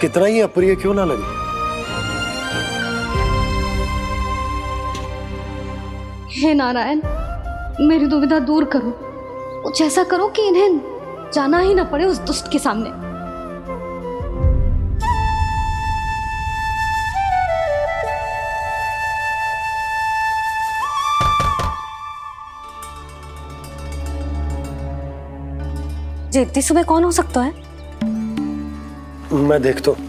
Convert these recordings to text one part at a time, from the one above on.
कितना ही अप्रिय क्यों ना लगे। हे नारायण, मेरी दुविधा दूर करो। कुछ ऐसा करो कि इन्हें जाना ही ना पड़े उस दुष्ट के सामने। जी इतनी सुबह कौन हो सकता है? मैं देखता हूं।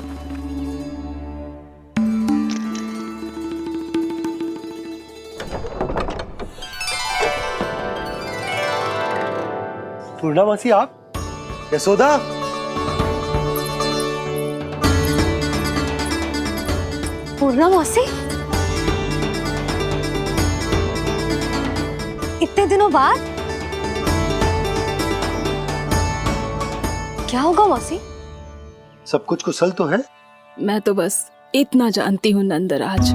पूर्णा मासी, आप? यशोदा, पूर्णा मौसी, इतने दिनों बाद? क्या होगा मौसी? सब कुछ कुशल तो है? मैं तो बस इतना जानती हूँ नंदराज,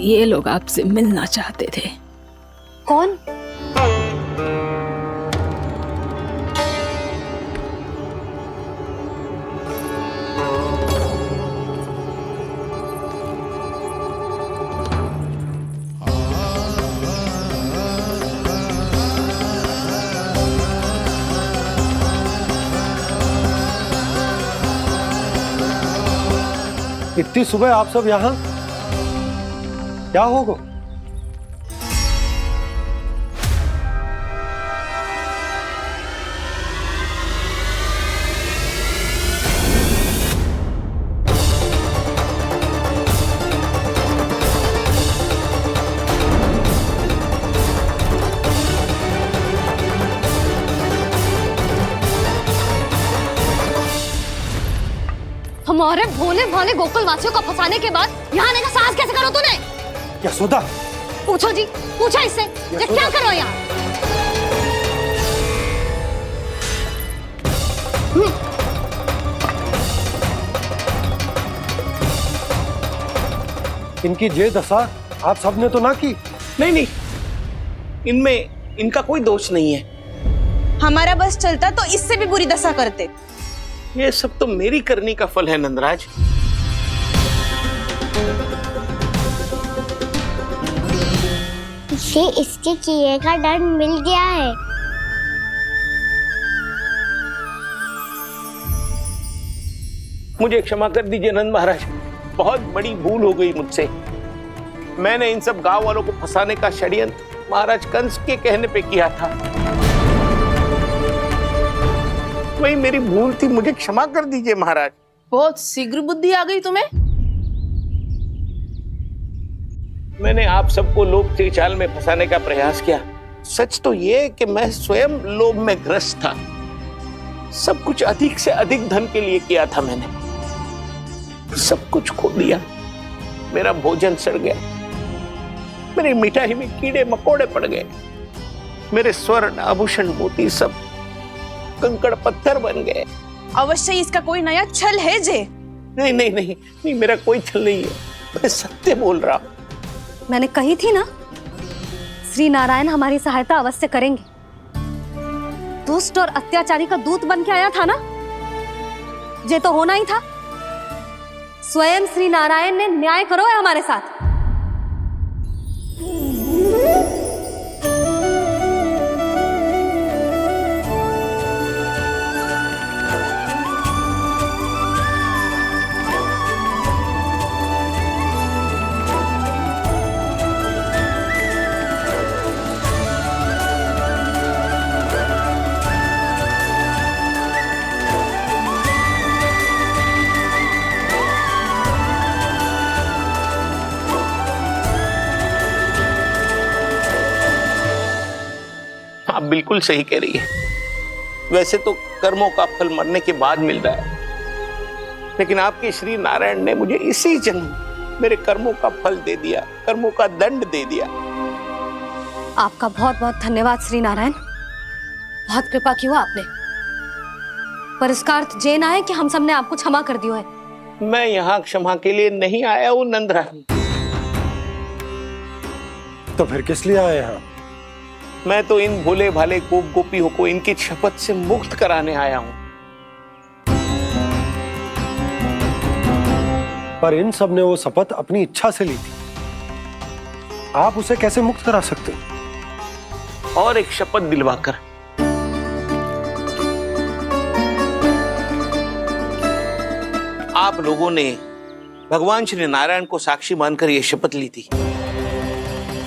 ये लोग आपसे मिलना चाहते थे। कौन? इतनी सुबह आप सब यहाँ? क्या होगा? हमारे भोले भाले गोकुल वासियों को फंसाने के बाद यहाँ आने का साहस कैसे करो तूने? यशोदा, पूछो जी, पूछो इससे, ये क्या करो यहाँ? इनकी ये दशा आप सबने तो ना की? नहीं नहीं, इनमें इनका कोई दोष नहीं है। हमारा बस चलता तो इससे भी बुरी दशा करते। ये सब तो मेरी करनी का फल है नंदराज। इसे इसके किए का दंड मिल गया है। मुझे क्षमा कर दीजिए नंद महाराज, बहुत बड़ी भूल हो गई मुझसे। मैंने इन सब गांव वालों को फंसाने का षड्यंत्र महाराज कंस के कहने पे किया था। वही मेरी भूल थी, मुझे क्षमा कर दीजिए महाराज। बहुत शीघ्र बुद्धि आ गई तुम्हें। मैंने आप सबको लोभ के जाल में फंसाने का प्रयास किया। सच तो ये कि मैं स्वयं लोभ में ग्रस्त था। सब कुछ अधिक से अधिक धन के लिए किया था मैंने। सब कुछ खो दिया। मेरा भोजन सड़ गया, मेरी मिठाई में कीड़े मकोड़े पड़ गए, मेरे स्वर्ण आभूषण मोती सब कंकड़ पत्थर बन गए। अवश्य इसका कोई नया छल है जे। नहीं नहीं नहीं नहीं, मेरा कोई छल नहीं है, मैं सत्य बोल रहा हूं। मैंने कही थी ना, श्री नारायण हमारी सहायता अवश्य करेंगे। दुष्ट और अत्याचारी का दूत बन के आया था ना, ये तो होना ही था। स्वयं श्री नारायण ने न्याय करो है हमारे साथ। आप बिल्कुल सही कह रही है। वैसे तो कर्मों का फल मरने के बाद मिल रहा है, लेकिन आपके श्री नारायण ने मुझे इसी जन्म मेरे कर्मों का फल दे दिया, कर्मों का दंड दे दिया। आपका बहुत बहुत धन्यवाद श्री नारायण, बहुत कृपा की हो आपने। पर इसका अर्थ ये ना है कि हम सबने आपको क्षमा कर दिया है। मैं यहाँ क्षमा के लिए नहीं आया हूँ नंदरानी। तो फिर किस लिए आए यहाँ? मैं तो इन भोले भाले गोप गोपियों को इनकी शपथ से मुक्त कराने आया हूं। पर इन सब ने वो शपथ अपनी इच्छा से ली थी। आप उसे कैसे मुक्त करा सकते हो? और एक शपथ दिलवाकर। आप लोगों ने भगवान श्री नारायण को साक्षी मानकर यह शपथ ली थी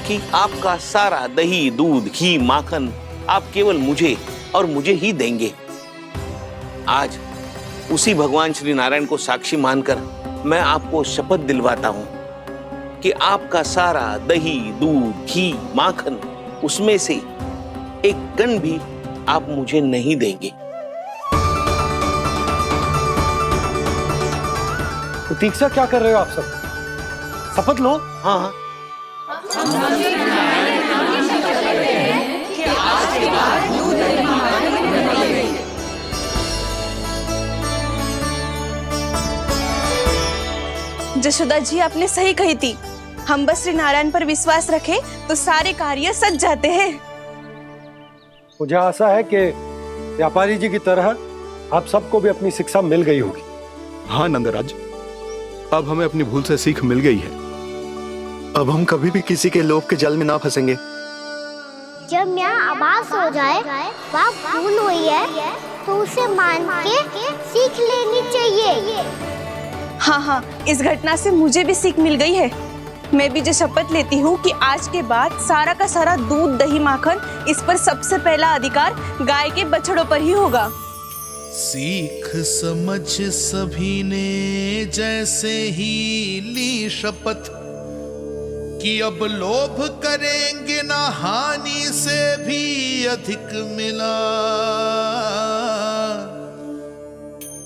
कि आपका सारा दही, दूध, घी, माखन आप केवल मुझे और मुझे ही देंगे। आज उसी भगवान श्री नारायण को साक्षी मानकर मैं आपको शपथ दिलवाता हूं कि आपका सारा दही, दूध, घी, माखन, उसमें से एक कण भी आप मुझे नहीं देंगे। प्रतीक्षा क्या कर रहे हो आप सब? शपथ लो। हाँ हाँ। जशोदा जी, आपने सही कही थी। हम बस श्री नारायण पर विश्वास रखें तो सारे कार्य सज जाते हैं। मुझे आशा है कि व्यापारी जी की तरह आप सबको भी अपनी शिक्षा मिल गई होगी। हाँ नंदराज, अब हमें अपनी भूल से सीख मिल गई है। अब हम कभी भी किसी के लोभ के जल में ना फंसेंगे। जब यहाँ आभास हो जाए वहाँ भूल हुई है तो उसे मान के सीख लेनी चाहिए। हाँ हाँ, इस घटना से मुझे भी सीख मिल गई है। मैं भी जो शपथ लेती हूँ कि आज के बाद सारा का सारा दूध, दही, माखन, इस पर सबसे पहला अधिकार गाय के बछड़ों पर ही होगा। सीख समझ सभी ने जैसे ही ली शपथ कि अब लोभ करेंगे ना हानि से भी अधिक मिला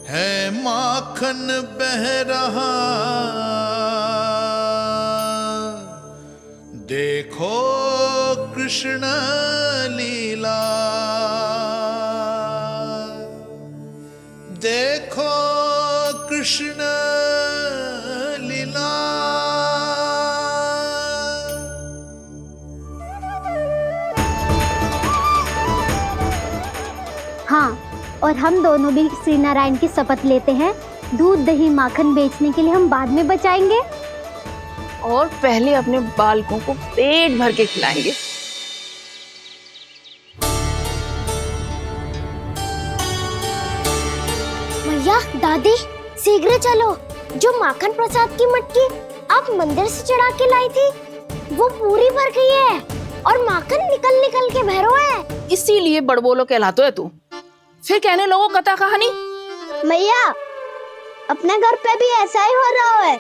है, माखन बह रहा देखो कृष्ण लीला, देखो कृष्ण लीला। हाँ, और हम दोनों भी श्री नारायण की शपथ लेते हैं, दूध, दही, माखन बेचने के लिए हम बाद में बचाएंगे और पहले अपने बालकों को पेट भर के खिलाएंगे। भैया, दादी, शीघ्र चलो। जो माखन प्रसाद की मटकी आप मंदिर से चढ़ा के लाई थी वो पूरी भर गई है और माखन निकल निकल के भरो है। इसीलिए बड़बोलो कहलाते है तू। फिर कहने लोगों कथा कहानी। भैया, अपने घर पे भी ऐसा ही हो रहा है।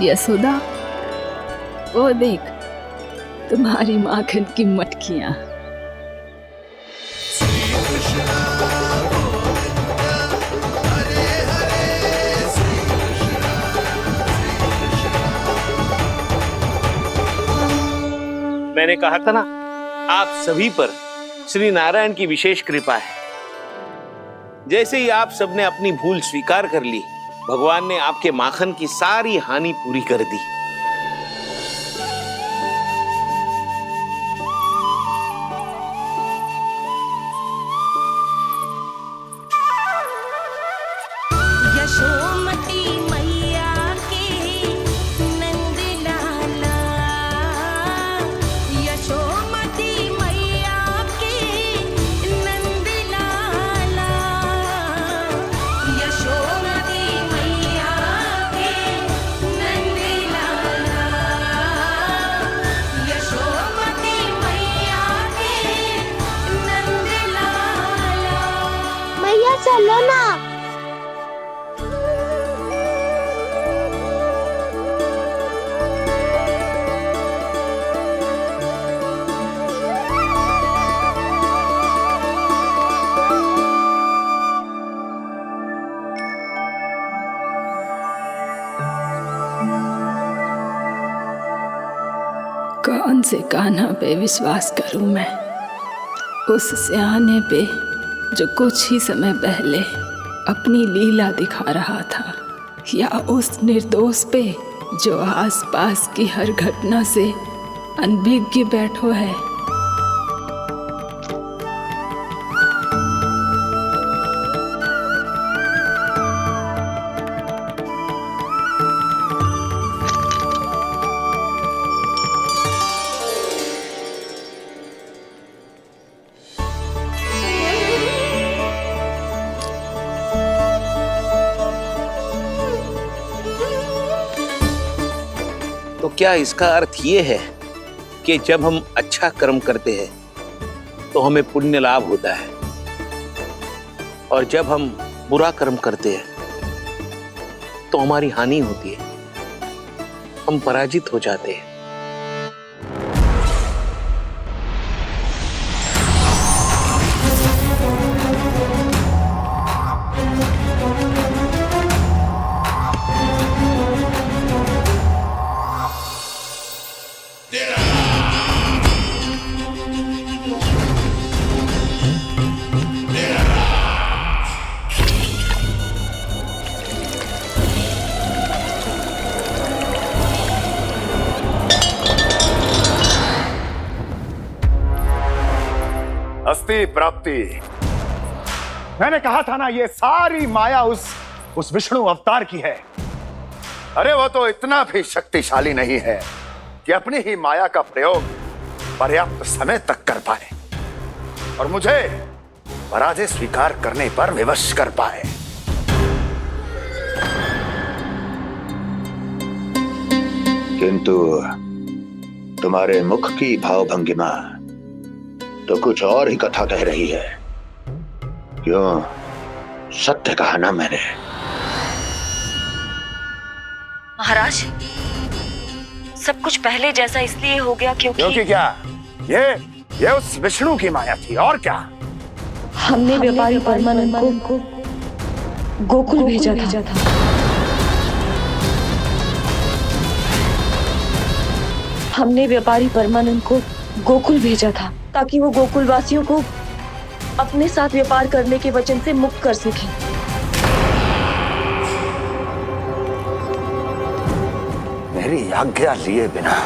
यशोदा, वो देख तुम्हारी माखन की मटकियां। मैंने कहा था ना, आप सभी पर श्री नारायण की विशेष कृपा है। जैसे ही आप सबने अपनी भूल स्वीकार कर ली, भगवान ने आपके माखन की सारी हानि पूरी कर दी। यशोमती मैया के नंद लाला, यशोमती मैया के नंद लाला, यशोमती मैया के नंद लाला, यशोमती मैया के नंद लाला। मैया चलो ना। कौन से कान्हा पे विश्वास करूं मैं? उस सियाने पे जो कुछ ही समय पहले अपनी लीला दिखा रहा था, या उस निर्दोष पे जो आसपास की हर घटना से अनभिज्ञ बैठो है। क्या इसका अर्थ ये है कि जब हम अच्छा कर्म करते हैं तो हमें पुण्य लाभ होता है, और जब हम बुरा कर्म करते हैं तो हमारी हानि होती है, हम पराजित हो जाते हैं? अस्ति प्राप्ति। मैंने कहा था ना, ये सारी माया उस विष्णु अवतार की है। अरे वो तो इतना भी शक्तिशाली नहीं है कि अपनी ही माया का प्रयोग पर्याप्त समय तक कर पाए और मुझे पराजय स्वीकार करने पर विवश कर पाए। किंतु तुम्हारे मुख की भावभंगिमा तो कुछ और ही कथा कह रही है। क्यों? सत्य कहा ना मैंने। महाराज, सब कुछ पहले जैसा इसलिए हो गया क्योंकि क्या? ये उस विष्णु की माया थी, और क्या? हमने व्यापारी परमानंद को गोकुल भेजा था। हमने व्यापारी परमानंद को गोकुल भेजा था ताकि वो गोकुल वासियों को अपने साथ व्यापार करने के वचन से मुक्त कर सके। मेरी आज्ञा लिए बिना,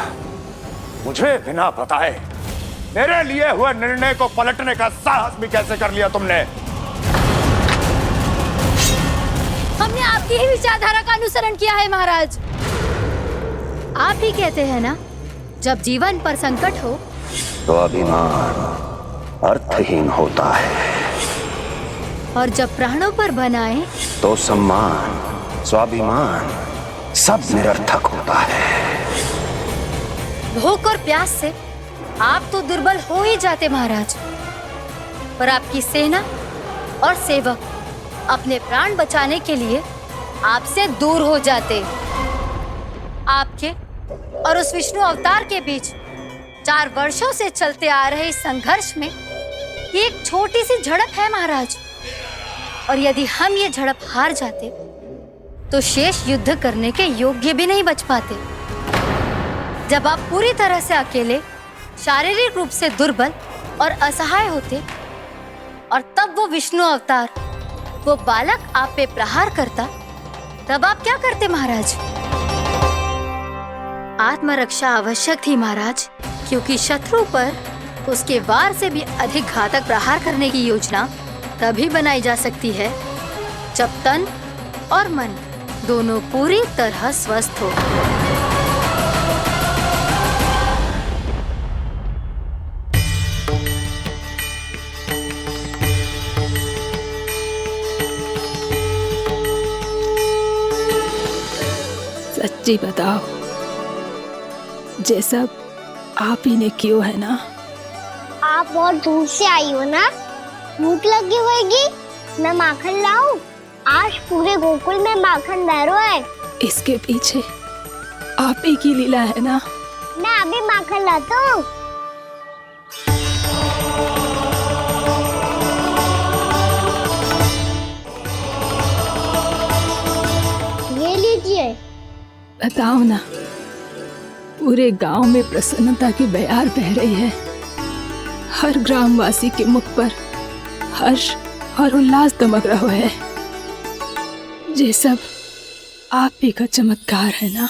मुझे बिना बताए मेरे लिए हुए निर्णय को पलटने का साहस भी कैसे कर लिया तुमने? हमने आपकी ही विचारधारा का अनुसरण किया है महाराज। आप ही कहते हैं ना, जब जीवन पर संकट हो तो अभिमान अर्थहीन होता है, और जब प्राणों पर बनाए तो सम्मान स्वाभिमान सब निरर्थक होता है। भूख और प्यास से आप तो दुर्बल हो ही जाते महाराज, पर आपकी सेना और सेवक अपने प्राण बचाने के लिए आपसे दूर हो जाते। आपके और उस विष्णु अवतार के बीच 4 वर्षों से चलते आ रहे इस संघर्ष में ये एक छोटी सी झड़प है महाराज, और यदि हम ये झड़प हार जाते तो शेष युद्ध करने के योग्य भी नहीं बच पाते। जब आप पूरी तरह से अकेले, शारीरिक रूप से दुर्बल और असहाय होते, और तब वो विष्णु अवतार, वो बालक आप पे प्रहार करता, तब आप क्या करते महाराज? आत्मरक्षा आवश्यक थी महाराज, क्योंकि शत्रु पर उसके वार से भी अधिक घातक प्रहार करने की योजना तभी बनाई जा सकती है जब तन और मन दोनों पूरी तरह स्वस्थ हो। सच्ची बताओ, ये सब आप ही ने क्यों है ना? आप बहुत दूर से आई हो ना, भूख लगी होगी। मैं माखन लाऊं? आज पूरे गोकुल में माखन भैरो है। इसके पीछे आप ही की लीला है ना? मैं अभी माखन लाता हूँ। ये लीजिए। बताओ ना, पूरे गांव में प्रसन्नता की बयार बह रही है। हर ग्रामवासी के मुख पर हर्ष और उल्लास दमक रहा है। ये सब आप ही का चमत्कार है ना?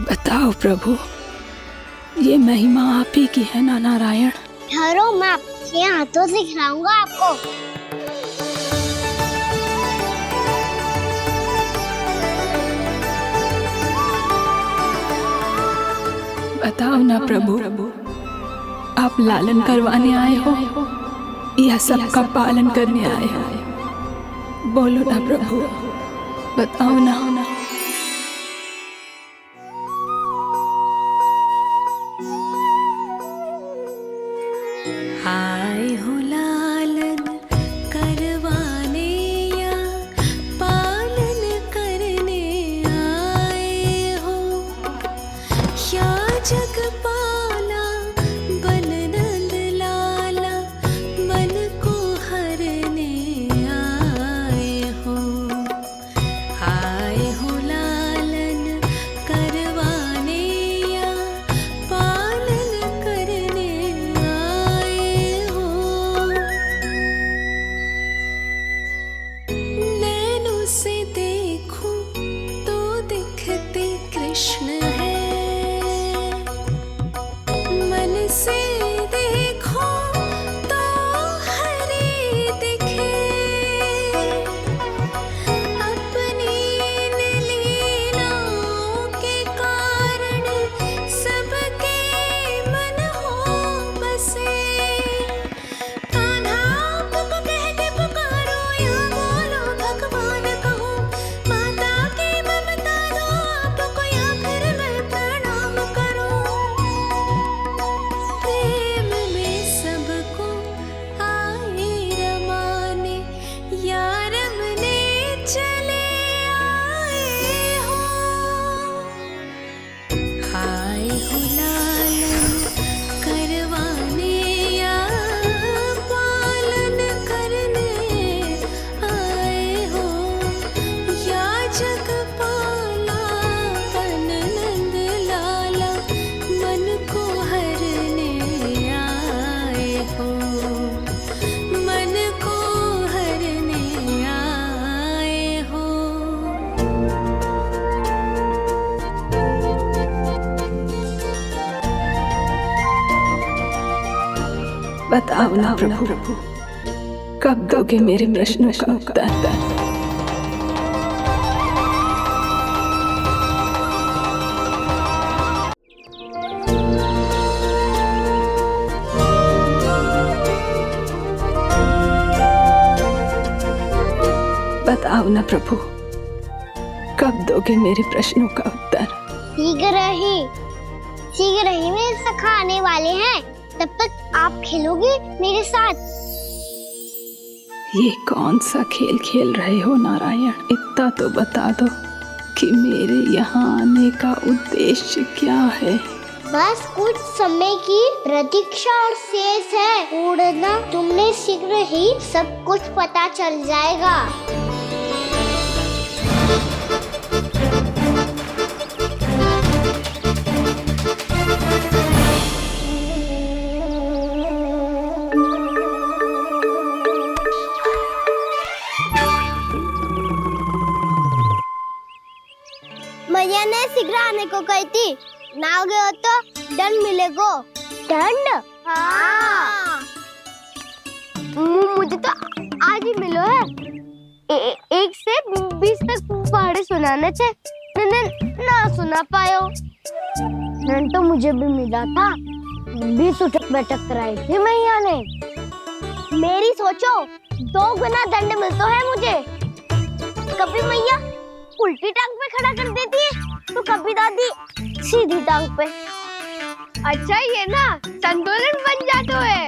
बताओ प्रभु, ये महिमा आप ही की है ना नारायण? ठहरो, मैं आपके हाथों से खिलाऊंगा आपको। बताओ ना प्रभु, आप लालन करवाने आए हो या सबका पालन करने आए हो? बोलो ना प्रभु, बताओ ना। आए हो लालन करवाने या पालन करने आए हो, या जगपाला बन नंद लाला मन को हरने आए हो। आए हो लालन करवाने या पालन करने आए हो। नैनों से देखूं तो दिखते कृष्ण है, मन से देखो तो हरे दिखे। अपनी इन लीलाओं के कारण सबके मन हो बसे। कान्हा आपको कह के पुकारो या बोलो भगवान कहो, माता की ममता दो आपको या फिर मैं प्रणाम करूं। प्रेम में सबको आए रमाने, या रमने चले आए हो। आए हो लालन करवाने या पालन करने आए हो, या जगपाला बन नंद लाला मन को हरने आए हो। मन को हरने आए हो। बताओ ना प्रभु, कब दोगे मेरे प्रश्नों का उत्तर? बताओ ना प्रभु, कब दोगे मेरे प्रश्नों का उत्तर? शीघ्र ही मेरे सखा आने वाले हैं, तब तक आप खेलोगे मेरे साथ। ये कौन सा खेल खेल रहे हो नारायण? इतना तो बता दो कि मेरे यहाँ आने का उद्देश्य क्या है? बस कुछ समय की प्रतीक्षा और शेष है। उड़ना तुमने शीघ्र ही सब कुछ पता चल जाएगा। मैया ने शीघ्र आने को कही थी, ना आओगे हो तो दंड मिलेगा। दंड? हाँ। मुझे तो आज ही मिलो है। 1 से 20 तक पहाड़े सुनाने थे, ना सुना पायो। दंड तो मुझे भी मिला था, 20 उठक बैठक कराई थी मैया ने। मेरी सोचो 2 गुना दंड मिलता है मुझे। कभी मैया उल्टी टांग पे खड़ा कर देती है, तो कभी दादी सीधी टांग पे। अच्छा ये ना संतुलन बन जाता है।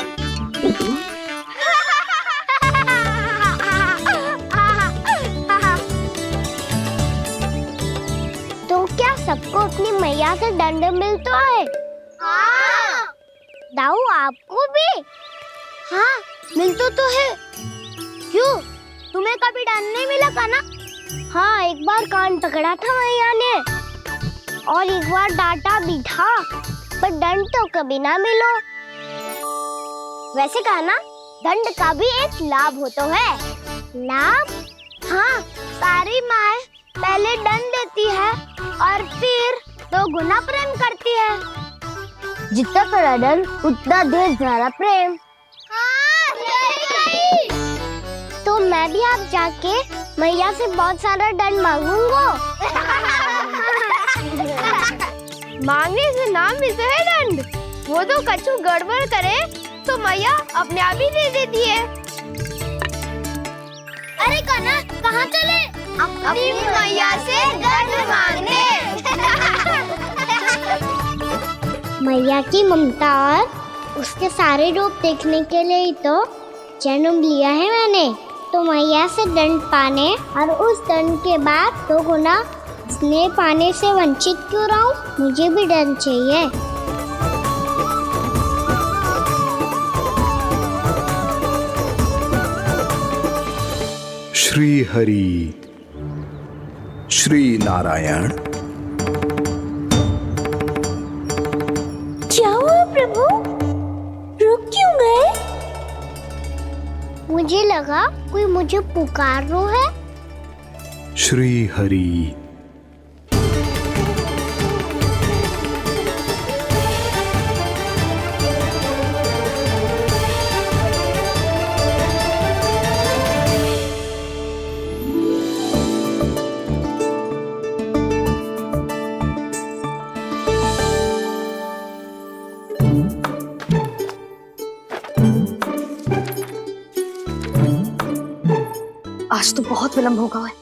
तो क्या सबको अपनी मैया से दंड मिलता है? हाँ। दाऊ आपको भी? हाँ मिलता तो है। क्यों, तुम्हें कभी दंड नहीं मिला था ना? हाँ, एक बार कान पकड़ा था मैया ने और एक बार डांटा भी था, पर दंड तो कभी ना मिलो। वैसे कहा ना, दंड का भी एक लाभ होता है। लाभ? हाँ, सारी माँ पहले दंड देती है और फिर 2 गुना प्रेम करती है। जितना बड़ा दंड उतना ढेर सारा प्रेम। हाँ, सही। तो मैं भी आप जाके मैया से बहुत सारा दंड मांगूंगा। मांगने से ना मिलता है दंड। वो तो कछु गड़बड़ करे तो मैया अपने आप ही दे देती है। अरे कान्हा कहाँ चले? अपनी मैया से दंड मांगने। मैया की ममता और उसके सारे रूप देखने के लिए ही तो जन्म लिया है मैंने। तो मैया से दंड पाने और उस दंड के बाद तो गुना स्नेह पाने से वंचित क्यों रहूं? मुझे भी दंड चाहिए। श्री हरि श्री नारायण। क्या हुआ प्रभु? रुक क्यों गए? मुझे लगा कोई मुझे पुकार रहा है। श्री हरि। आज तो बहुत विलंब होगा है।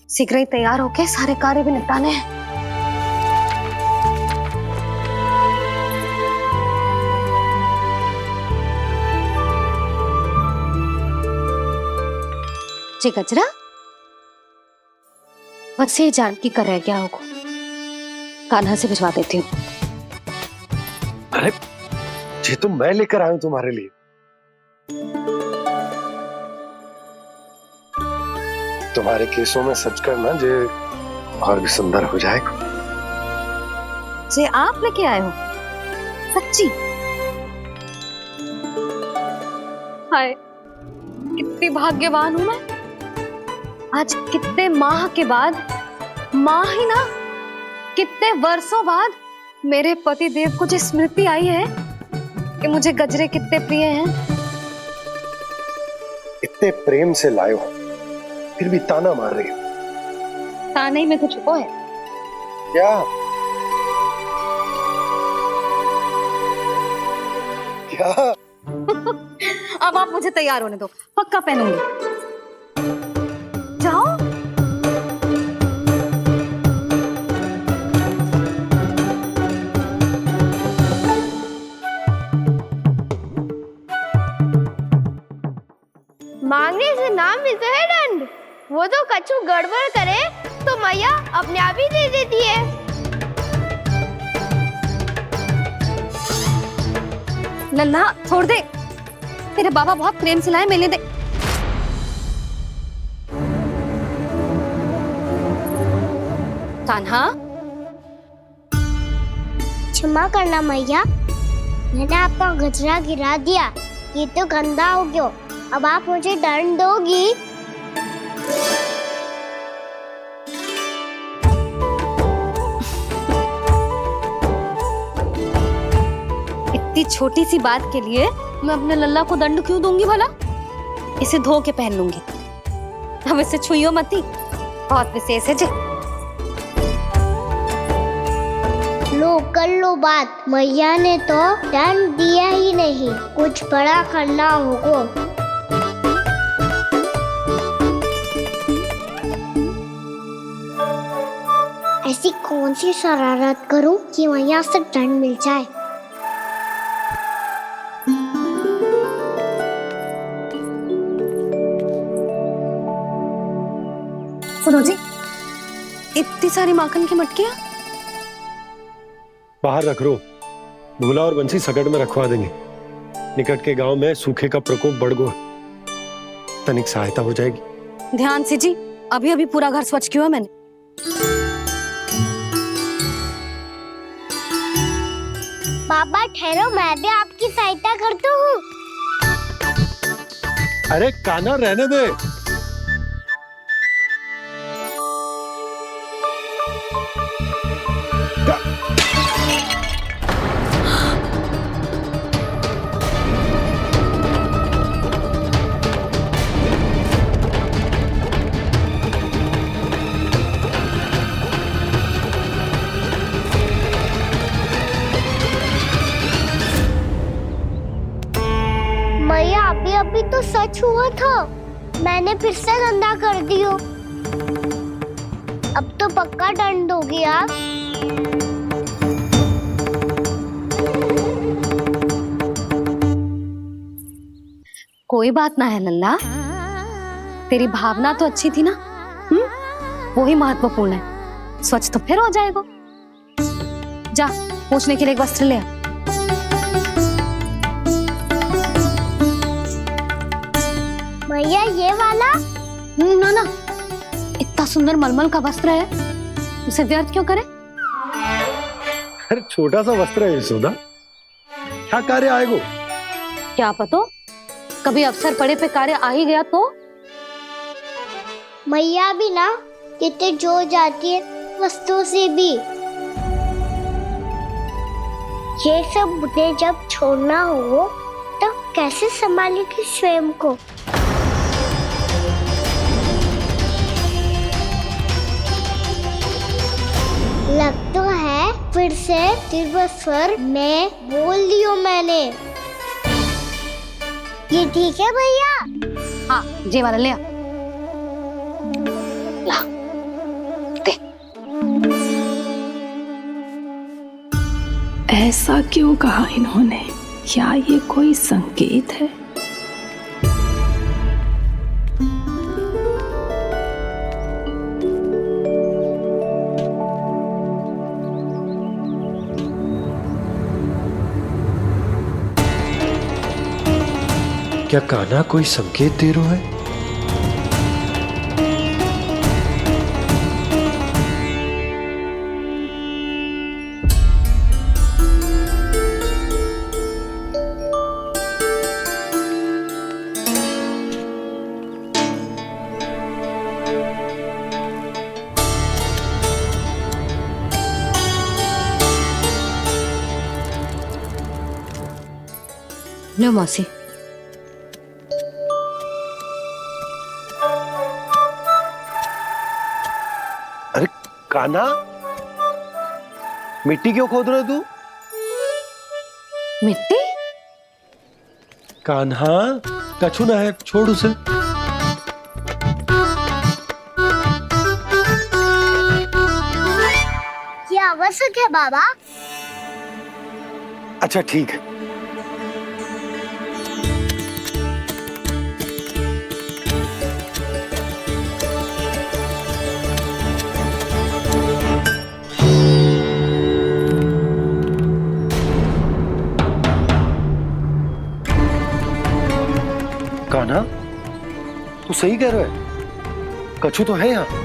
शीघ्र ही तैयार होके सारे कार्य भी निपटाने हैं। जी गजरा, बस ये जानकी कर रह गया होगा। कान्हा से भिजवा देती हूँ। अरे ये तो मैं लेकर आया हूं तुम्हारे लिए। तुम्हारे केसों में सच करना जे और भी सुंदर हो जाएगा। जे आप लेके आए हो? सच्ची? हाय, कितनी भाग्यवान हूं मैं। आज कितने माह के बाद, माह ही ना, कितने वर्षों बाद मेरे पति देव को जो स्मृति आई है कि मुझे गजरे कितने प्रिय हैं। इतने प्रेम से लाए हो, फिर भी ताना मार रही हो। ताने में कुछ छुपो है क्या? क्या? अब आप मुझे तैयार होने दो, पक्का पहनूंगी। जाओ। मांगने से ना मिलता है दंड। वो तो कछु गड़बड़ करे तो मैया अपने आप ही दे देती है। लल्ला छोड़ दे, तेरे बाबा बहुत प्रेम से लाए, मिलने दे। कान्हा, क्षमा करना मैया, मैंने आपका गजरा गिरा दिया। ये तो गंदा हो गया। अब आप मुझे दंड दोगी? इतनी छोटी सी बात के लिए मैं अपने लल्ला को दंड क्यों दूंगी भला? इसे धो के पहन लूंगी। अब इसे छुइयो मती, बहुत विशेष है जी। लो कर लो बात। मैया ने तो दंड दिया ही नहीं, कुछ बड़ा करना होगा। ऐसी कौन सी शरारत करूं कि मैया से दंड मिल जाए? सुनो जी, इतनी सारी माखन की मटकियां बाहर रख रो, भूला और बंसी सकड़ में रखवा देंगे। निकट के गांव में सूखे का प्रकोप बढ़ गया, तनिक सहायता हो जाएगी। ध्यान से जी, अभी अभी पूरा घर स्वच्छ किया मैंने। बाबा ठहरो, मैं भी आपकी सहायता करता हूँ। अरे कान्हा रहने दे। सच हुआ था। मैंने फिर से गंदा कर दियो। अब तो पक्का दंड होगी आप। कोई बात ना है लल्ला, तेरी भावना तो अच्छी थी ना, वही महत्वपूर्ण है। स्वच्छ तो फिर हो जाएगा। जा पूछने के लिए एक वस्त्र ले आ। भैया ये वाला? ना ना, इतना सुंदर मलमल का वस्त्र है, उसे व्यर्थ क्यों करे? अरे छोटा सा वस्त्र है यशोदा, क्या कार्य आएगो? क्या पता, कभी अवसर पड़े पे कार्य आ ही गया तो? मैया भी ना कितने जो जाती है वस्तुओं से भी। ये सब मुझे जब छोड़ना हो तो कैसे संभालेगी स्वयं को? लग तो है फिर से तिरुस्वर में बोल दियो मैंने। ये ठीक है भैया? हाँ, जे वाला ले आ। ला, दे। ऐसा क्यों कहा इन्होंने? क्या ये कोई संकेत है? क्या कान्हा कोई संकेत दे रहा है? लो मौसी। अरे कान्हा, मिट्टी क्यों खोद रहे तू? मिट्टी? कान्हा, कछु ना है, छोड़ उसे। ये आवश्यक है बाबा। अच्छा ठीक है। कान्हा, तू सही कह रहा है, कछु तो है यहाँ।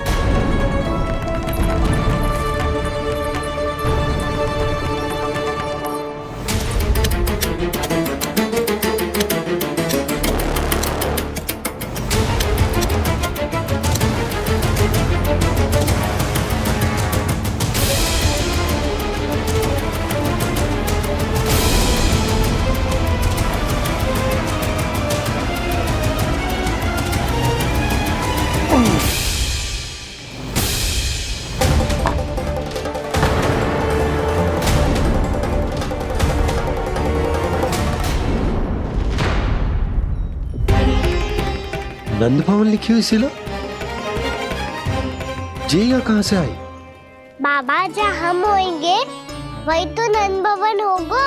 नंद भवन लिखी हुई सिला, जी या कहां से आई? बाबा जहाँ हम होंगे वही तो नंद भवन होगा।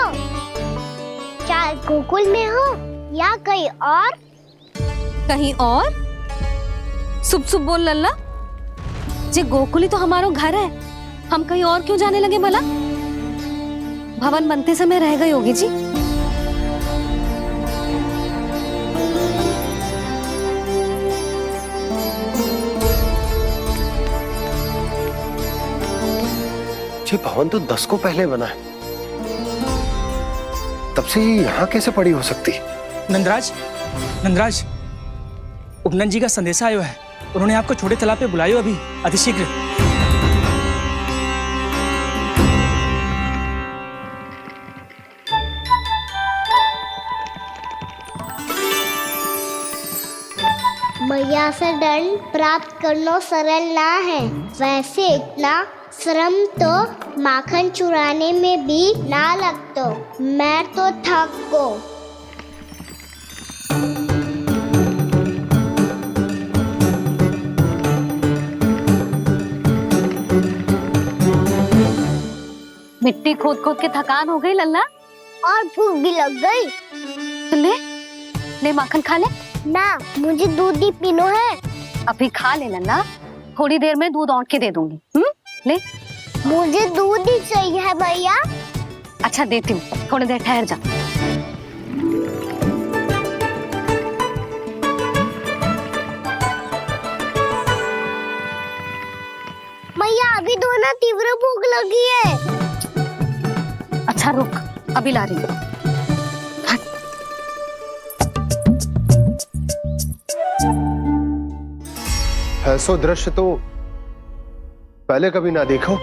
चाहे गोकुल में हो या कहीं और। कहीं और? सुब सुब बोल लल्ला, जे गोकुली तो हमारा घर है, हम कहीं और क्यों जाने लगे भला? भवन बनते समय रह गई होगी जी। ये भवन तो 10 को पहले बना है, तब से ये यहाँ कैसे पड़ी हो सकती? नंदराज, नंदराज, उपनंद जी का संदेशा आयो है। उन्होंने आपको छोटे तालाब पे बुलायो अभी, अतिशीघ्र। मैया से दंड प्राप्त करना सरल ना है। वैसे इतना श्रम तो माखन चुराने में भी ना लगतो। मैं तो थक गो। मिट्टी खोद खोद के थकान हो गई लल्ला? और भूख भी लग गई। तो ले माखन खा ले। ना, मुझे दूध ही पीनो है। अभी खा ले लल्ला, थोड़ी देर में दूध औंट के दे दूंगी। ले। मुझे दूध ही चाहिए है भैया। अच्छा देती हूँ, थोड़ी देर ठहर जा। भैया अभी तो ना तीव्र भूख लगी है। अच्छा रुक, अभी ला रही हूँ। ऐसो दृश्य तो पहले कभी ना देखो।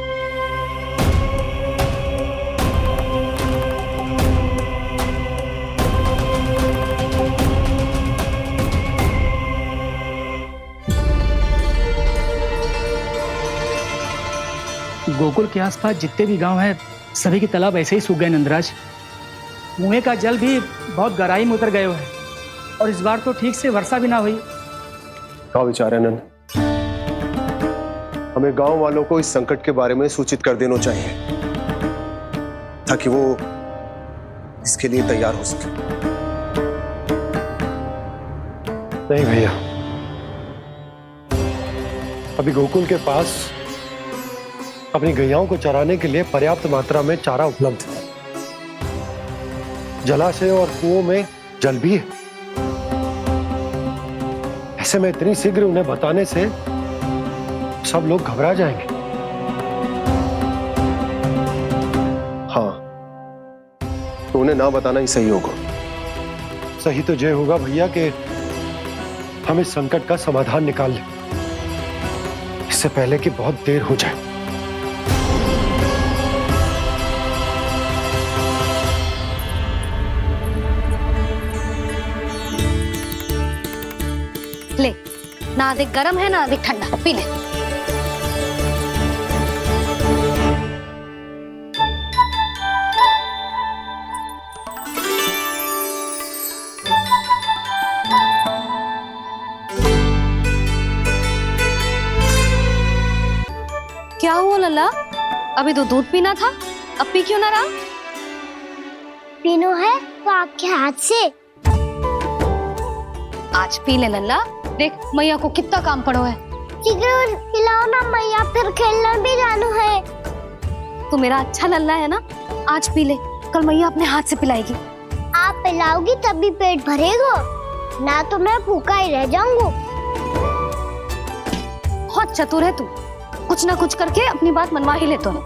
गोकुल के आसपास जितने भी गांव हैं सभी के तालाब ऐसे ही सूख गए नंदराज। कुएं का जल भी बहुत गहराई में उतर गए हैं और इस बार तो ठीक से वर्षा भी ना हुई। क्या विचार है नंद? हमें गांव वालों को इस संकट के बारे में सूचित कर देना चाहिए ताकि वो इसके लिए तैयार हो सके। नहीं भैया, अभी गोकुल के पास अपनी गैयाओं को चराने के लिए पर्याप्त मात्रा में चारा उपलब्ध है। जलाशय और कुओं में जल भी है। ऐसे में इतनी शीघ्र उन्हें बताने से सब लोग घबरा जाएंगे। हाँ, तो उन्हें ना बताना ही सही होगा। सही तो ये होगा भैया कि हम इस संकट का समाधान निकाल लें, इससे पहले कि बहुत देर हो जाए। ले, ना अधिक गर्म है ना अधिक ठंडा, पी ले। क्या हुआ लल्ला? अभी तो दूध पीना था, अब पी क्यों ना रहा? पीनो है तो आपके हाथ से। आज पी ले लल्ला, देख मैया को कितना काम पड़ो है। शीघ्र पिलाओ ना मैया, फिर खेलने भी जाना है। तू मेरा अच्छा लल्ला है ना, आज पी ले, कल मैया अपने हाथ से पिलाएगी। आप पिलाओगी तभी पेट भरेगा, ना तो मैं भूखा ही रह जाऊंगा। बहुत चतुर है तू, कुछ ना कुछ करके अपनी बात मनवा ही लेता है।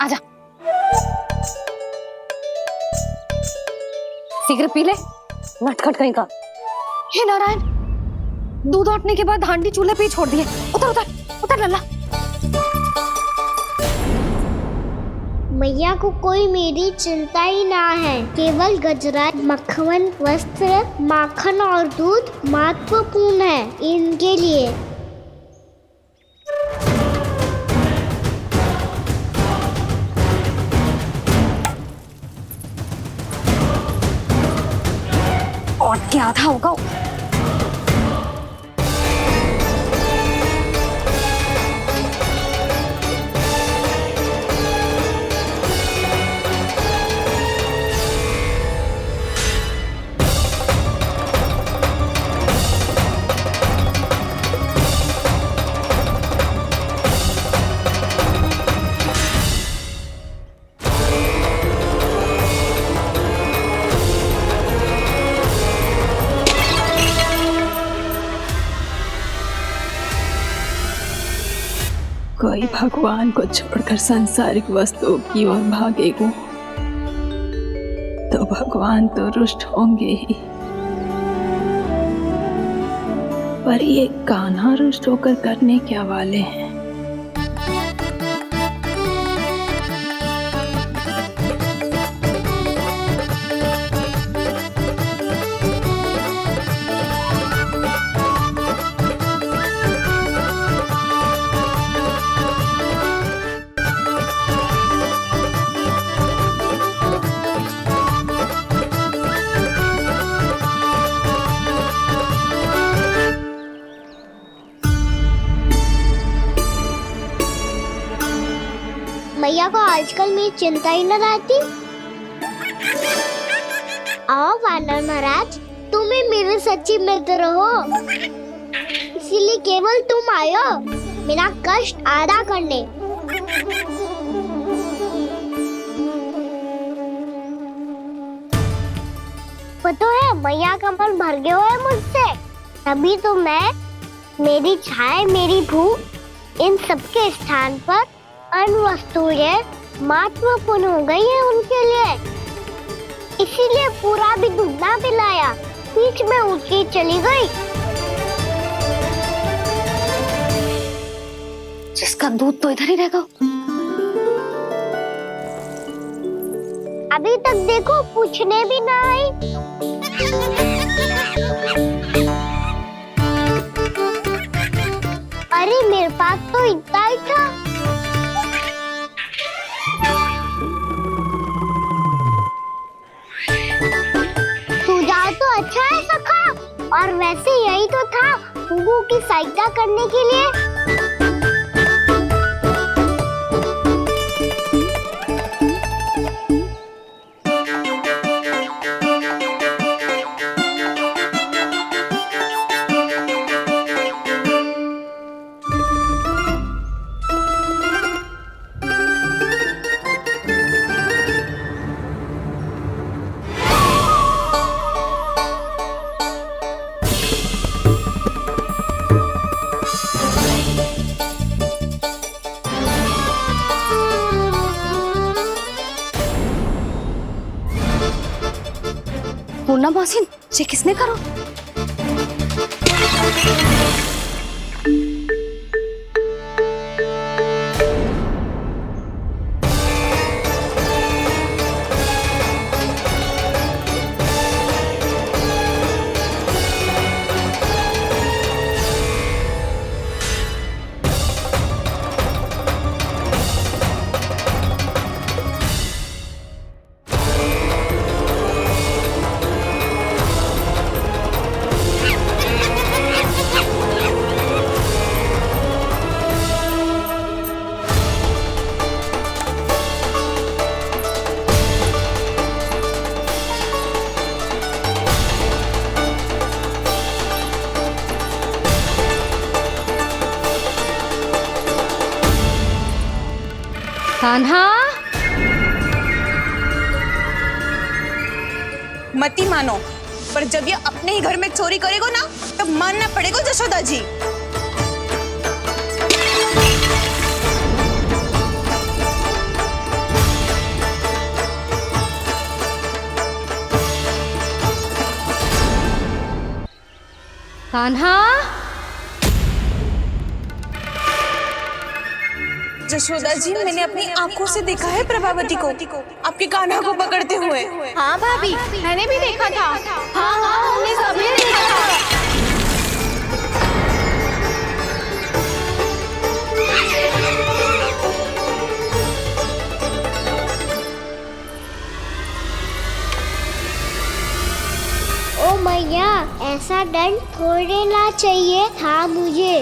आजा, शीघ्र पी ले, नटखट कहीं का। हे नारायण, दूध औटने के बाद हांडी चूल्हे पे ही छोड़ दिए। उतर उतर उतर लल्ला। मैया को कोई मेरी चिंता ही ना है। केवल गजरा, मक्खन, वस्त्र, माखन और दूध महत्वपूर्ण है इनके लिए। और क्या था होगा? कोई भगवान को छोड़कर सांसारिक वस्तुओं की ओर भागेगा तो भगवान तो रुष्ट होंगे ही, पर ये कान्हा रुष्ट होकर करने क्या वाले हैं? मैया को आजकल मेरी चिंता ही न रहती। आओ वानर महाराज, तुम्हें मेरे सच्ची मित्र हो, इसीलिए केवल तुम आयो मेरा कष्ट आधा करने। पता है मैया का मन भर गया है मुझसे, तभी तो मैं मेरी छाया मेरी भूख इन सबके स्थान पर अन्य वस्तुएं महत्वपूर्ण हो गई है उनके लिए, इसीलिए पूरा भी दूध ना पिलाया, बीच में उठ के चली गई। जिसका दूध तो इधर ही रहेगा। अभी तक देखो पूछने भी ना आई। अरे मेरे पास तो इतना ही था। सुझाव तो अच्छा है सखा, और वैसे यही तो था हुगू की सहायता करने के लिए। पूर्णा मौसी, ये किसने करो? कान्हा, मती मानो, पर जब ये अपने ही घर में चोरी करेगा ना, तब मानना पड़ेगा जशोदा जी। कान्हा, जशोदा जी, मैंने अपनी आंखों से देखा है प्रभावती को आपके कान्हा को पकड़ते हुए। हाँ भाभी, मैंने भी देखा था। हाँ हाँ, हमने सभी देखा था। ओ मैया, ऐसा दंड थोड़े ना चाहिए था मुझे।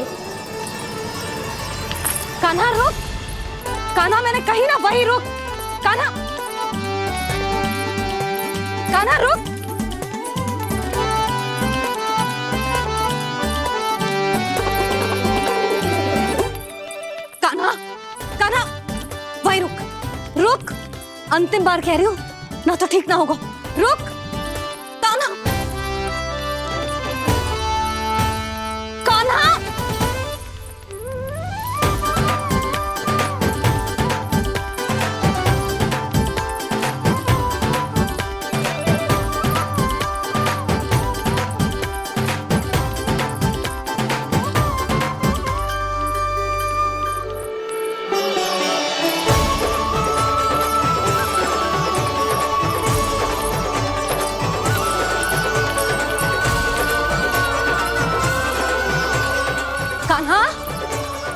कान्हा रुक, कान्हा, मैंने कही ना वही रुक। कान्हा, कान्हा रुक। कान्हा, कान्हा, वही रुक, रुक। अंतिम बार कह रही हूँ, ना तो ठीक ना होगा। रुक कान्हा, कान्हा।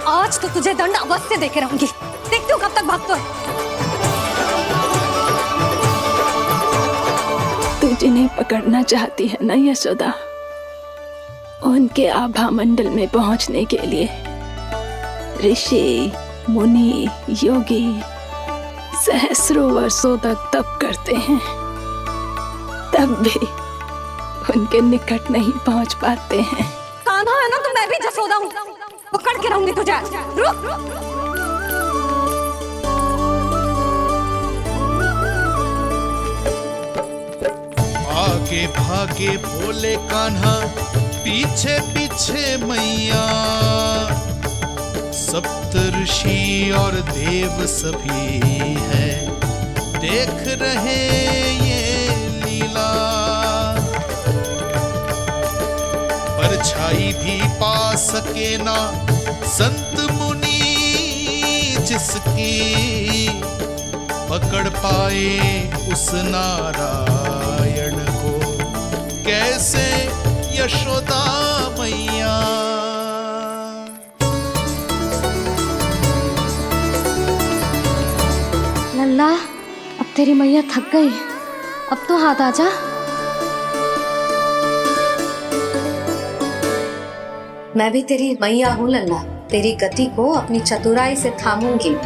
आज तो तुझे दंड अवश्य देके रहूंगी। देखती हूँ कब तक भागता है। तू जिन्हें पकड़ना चाहती है ना यशोदा, उनके आभा मंडल में पहुंचने के लिए ऋषि, मुनि, योगी सहस्रों वर्षों तक तप करते हैं, तब भी उनके निकट नहीं पहुंच पाते हैं। कान्हा है ना, तो मैं भी जसोदा हूँ, पकड़ के रहूंगी तुझे। रुक। आगे भागे भोले कान्हा, पीछे पीछे मैया, सप्तऋषि और देव सभी हैं, देख रहे ये लीला। परछाई भी पा सके ना संत मुनि जिसकी, पकड़ पाए उस नारायण को कैसे यशोदा मैया। लल्ला, अब तेरी मैया थक गई, अब तो हाथ आजा। मैं भी तेरी मैया हूँ लल्ला, तेरी गति को अपनी चतुराई से थामूंगी।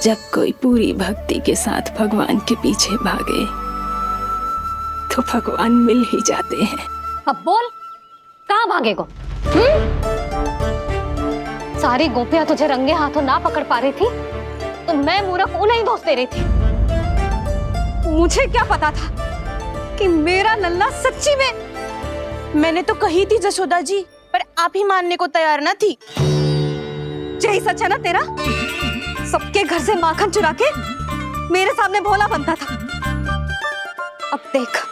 जब कोई पूरी भक्ति के साथ भगवान के पीछे भागे तो भगवान मिल ही जाते हैं। अब बोल, कहाँ भागेगो? सारी गोपियां तुझे रंगे हाथों ना पकड़ पा रही थी तो मैं मूर्ख उन्हें ही दोष दे रही थी। मुझे क्या पता था कि मेरा लल्ला सच्ची में। मैंने तो कही थी जसोदा जी, पर आप ही मानने को तैयार ना थी। यही सच है ना तेरा? सबके घर से माखन चुरा के मेरे सामने भोला बनता था। अब देख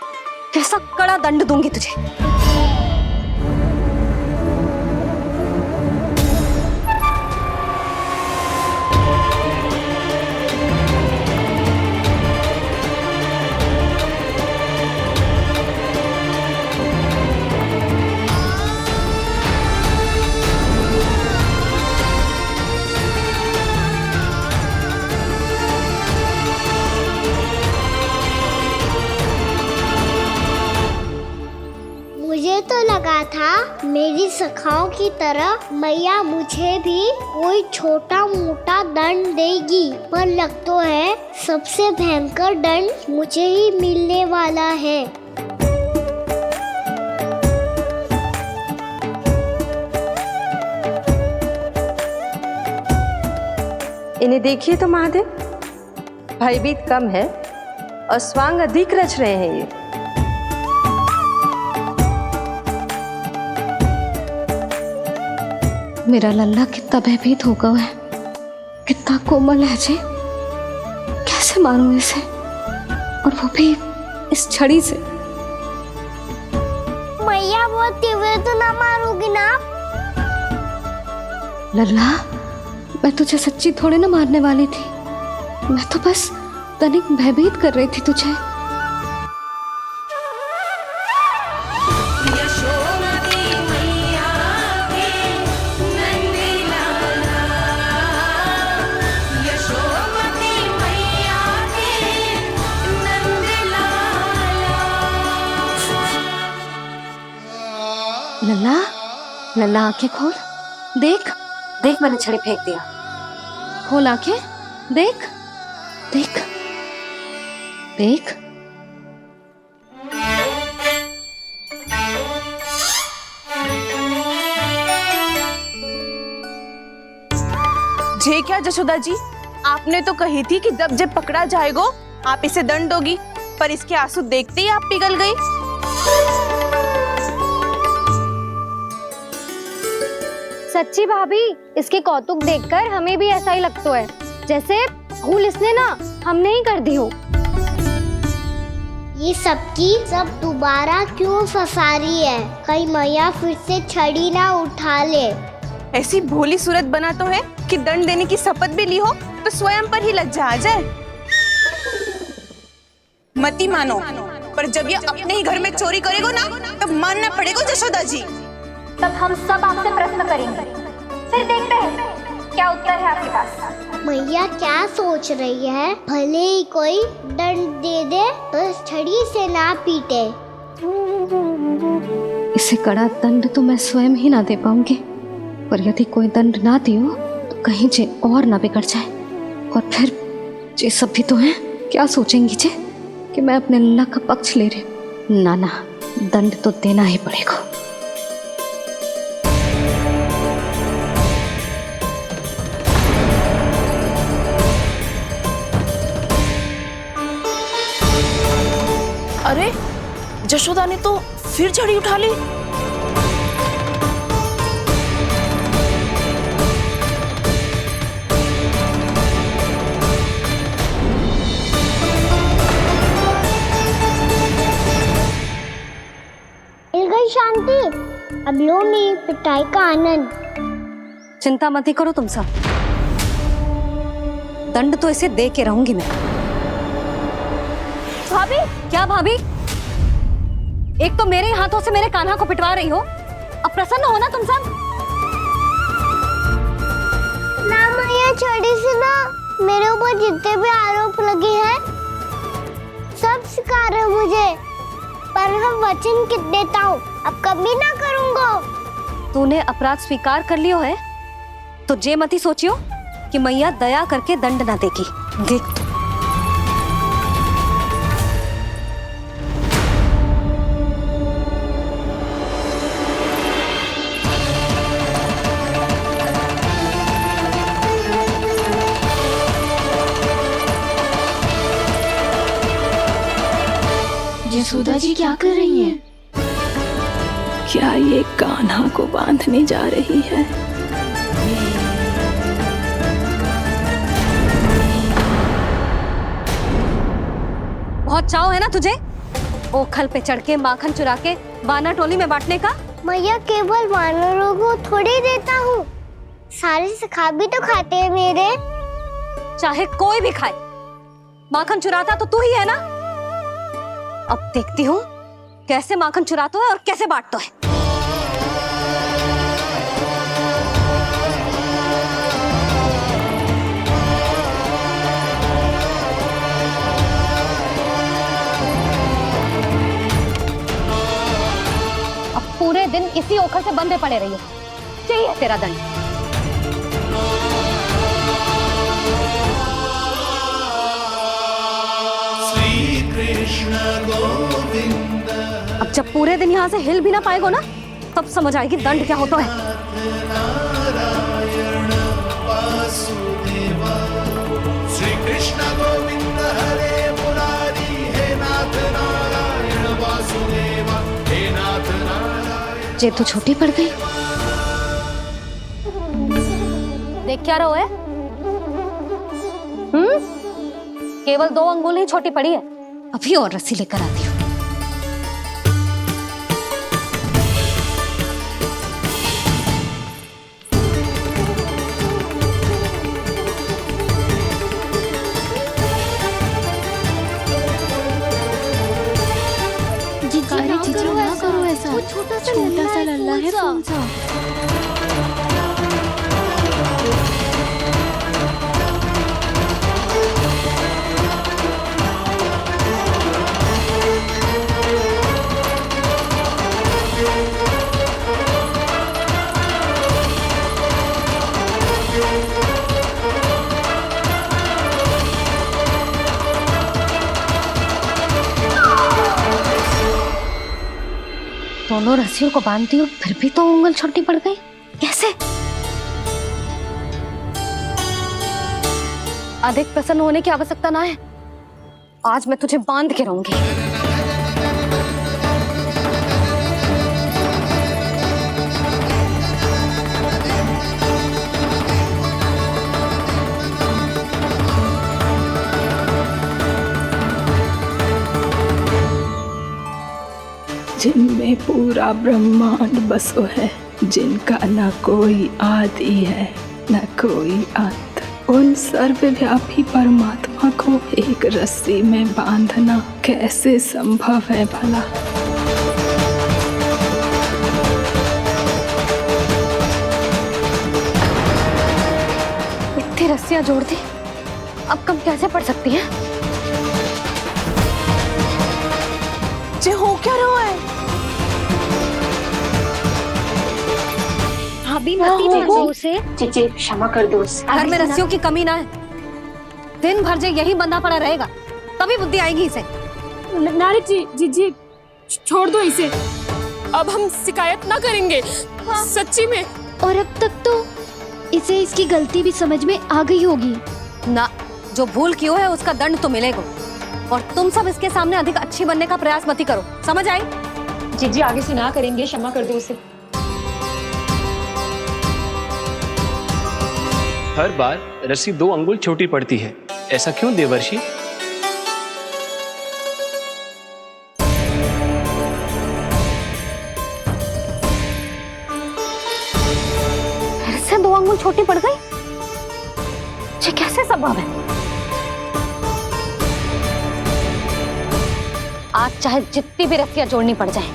कैसा कड़ा दंड दूंगी तुझे। मुझे तो लगा था मेरी सखाओं की तरह मैया मुझे भी कोई छोटा मोटा दंड देगी, पर लग तो है सबसे भयंकर दंड मुझे ही मिलने वाला है। इन्हें देखिए तो महादेव, भयभीत कम है और स्वांग अधिक रच रहे हैं ये। मेरा लल्ला कितना भयभीत होगा है, कितना कोमल है जी। कैसे मारूं इसे, और वो भी इस छड़ी से। मैया बहुत तीव्र तो ना मारोगी ना? लल्ला, मैं तुझे सच्ची थोड़े ना मारने वाली थी, मैं तो बस तनिक भयभीत कर रही थी तुझे। लल्ला, लल्ला आंखें खोल, देख देख मैंने छड़ी फेंक दिया। खोल आंखें, देख देख देख। जे क्या जसोदा जी, आपने तो कही थी कि जब पकड़ा जाएगा आप इसे दंड दोगी, पर इसके आंसू देखते ही आप पिघल गई। सच्ची भाभी, इसके कौतुक देखकर हमें भी ऐसा ही लगता है जैसे भूल इसने ना हमने ही कर दी हो। ये सबकी सब दोबारा क्यों फंसा रही है? कहीं मैया फिर से छड़ी ना उठा ले। ऐसी भोली सूरत बना तो है कि दंड देने की शपथ भी ली हो तो स्वयं पर ही लज्जा आ जाए। मती मानो, पर जब ये अपने ही घर में चोरी करेगो ना तब मानना पड़ेगा जसोदा जी। तब हम सब आपसे प्रश्न करेंगे, फिर देखते हैं क्या उत्तर है आपके पास? मैया क्या सोच रही है? भले ही कोई दंड दे दे, बस छड़ी से ना पीटे। इसे कड़ा दंड तो मैं स्वयं ही ना दे पाऊंगी, पर यदि कोई दंड ना दियो तो कहीं जे और ना बिगड़ जाए, और फिर जे सब भी तो हैं, क्या सोचेंगी जे कि मैं अपने अल्लाह का पक्ष ले रही हूँ। ना ना, दंड तो देना ही पड़ेगा। अरे जशोदा ने तो फिर छड़ी उठा ली। मिल गई शांति, अब लो मेरी पिटाई का आनंद। चिंता मत ही करो तुम सब, दंड तो इसे दे के रहूंगी मैं। भाभी, क्या भाभी? एक तो मेरे हाथों से मेरे कान्हा को पिटवा रही हो, अब प्रसन्न हो ना तुम सब? ना मैया, छड़ी से ना मेरे ऊपर जितने भी आरोप लगे हैं सब स्वीकार है मुझे, पर मैं वचन देता हूँ अब कभी ना करूँगा। तूने अपराध स्वीकार कर लियो है तो जे मत ही सोचियो कि मैया दया करके दंड ना देगी। देख तू। यशोदा जी क्या कर रही हैं? क्या ये कान्हा को बांधने जा रही है? बहुत चाव है ना तुझे ओखल पे चढ़ के माखन चुरा के वानर टोली में बांटने का? मैया, केवल वानरों को थोड़ी देता हूँ, सारे सिखा भी तो खाते हैं मेरे। चाहे कोई भी खाए, माखन चुराता तो तू ही है ना। अब देखती हूँ कैसे माखन चुराता है और कैसे बांटता है। अब पूरे दिन इसी ओखल से बंधे पड़े रहिए, चाहिए तेरा दंड। अब जब पूरे दिन यहाँ से हिल भी ना पाएगो ना, तब समझ आएगी दंड क्या होता है। श्री कृष्ण गोविंद हरे मुरारी, हे नाथ नारायण वासुदेवा, हे नाथ नारायण। जे तू छोटी पड़ गई, देख क्या रहो है? केवल 2 अंगुल ही छोटी पड़ी है, अभी और रस्सी लेकर आती हूँ। जीजू ना करो ऐसा, छोटा सा लल्ला है कौन सा? दोनों रस्सियों को बांधती हूँ, फिर भी तो उंगल छोटी पड़ गई। कैसे? अधिक प्रसन्न होने की आवश्यकता ना है, आज मैं तुझे बांध के रहूंगी। जिनमें पूरा ब्रह्मांड बसो है, जिनका न कोई आदि है न कोई अंत, उन सर्वव्यापी परमात्मा को एक रस्सी में बांधना कैसे संभव है भला? रस्सियां जोड़ दी, अब कम कैसे पड़ सकती हैं? जे हो क्या रहा है? भाभी मती दो उसे। चीची क्षमा कर दो उसे। घर में रस्सियों की कमी ना है। दिन भर जे यही बंधा पड़ा रहेगा तभी बुद्धि आएगी इसे। नारी जी छोड़ दो इसे। अब हम शिकायत ना करेंगे। सच्ची में। और अब तक तो इसे इसकी गलती भी समझ में आ गई होगी ना। जो भूल की है उसका दंड तो मिलेगा। और तुम सब इसके सामने अधिक अच्छी बनने का प्रयास मत ही करो, समझ आई? जीजी आगे से ना करेंगे, क्षमा कर दो उसे। हर बार रस्सी 2 अंगुल छोटी पड़ती है, ऐसा क्यों देवर्षि? फिर से 2 अंगुल छोटी पड़ गई? ये कैसे संभव है? आज चाहे जितनी भी रस्सियां जोड़नी पड़ जाए,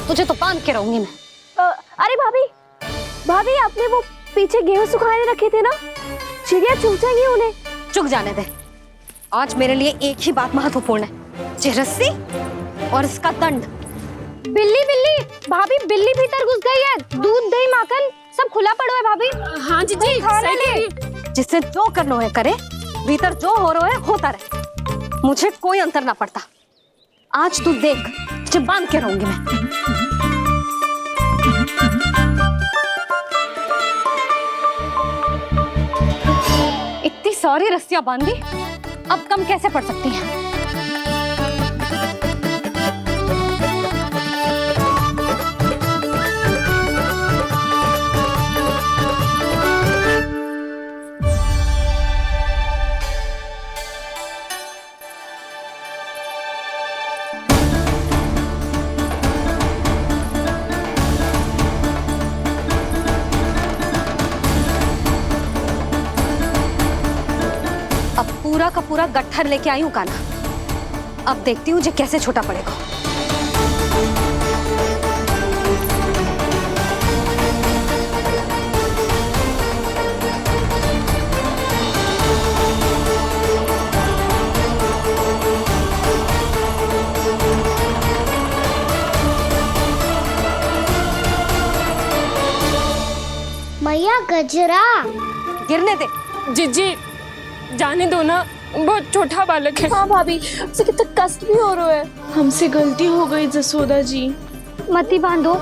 तुझे तो बांध के रहूंगी मैं। अरे भाभी आपने वो पीछे गेहूं सुखाने रखे थे ना, चिड़िया चुग जाएंगी उन्हें। चुग जाने दे। आज मेरे लिए एक ही बात महत्वपूर्ण है, ये रस्सी और इसका दंड। बिल्ली भाभी, बिल्ली भीतर घुस गई है। दूध दही माखन सब खुला पड़ा है भाभी। हाँ जीजी सही कह रही है। जिससे जो करना है करे, भीतर जो हो रहा है होता रहे, मुझे कोई अंतर ना पड़ता। आज तू देख, तुझे बांध के रहूंगी मैं। इतनी सारी रस्सियां बांधी, अब कम कैसे पड़ सकती हैं? पूरा का पूरा गट्ठर लेके आई हूँ काना। अब देखती हूँ जे कैसे छोटा पड़ेगा। मैया गजरा गिरने दे। जीजी जाने दो ना, बहुत छोटा बालक है। हाँ भाभी, उसे कितना कष्ट भी हो रहा है। हमसे गलती हो गई जसोदा जी। मती बांधो।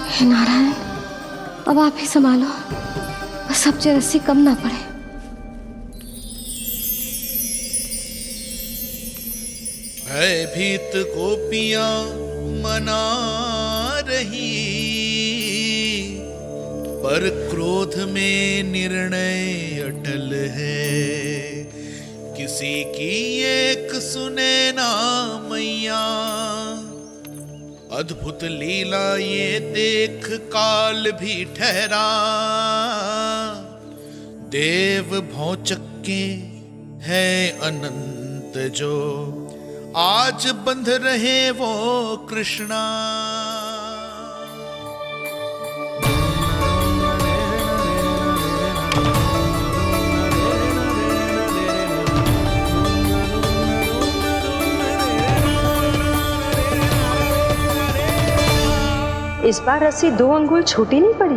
हे नारायण, अब आप ही संभालो, बस अब जे रस्सी कम ना पड़े। भयभीत गोपियां मना रही, पर क्रोध में निर्णय अटल है। किसी की एक सुने ना मैया, अद्भुत लीला ये देख काल भी ठहरा। देव भौचक्के है अनंत जो, आज बंध रहे वो कृष्णा। इस बार रस्सी 2 अंगुल छोटी नहीं पड़ी।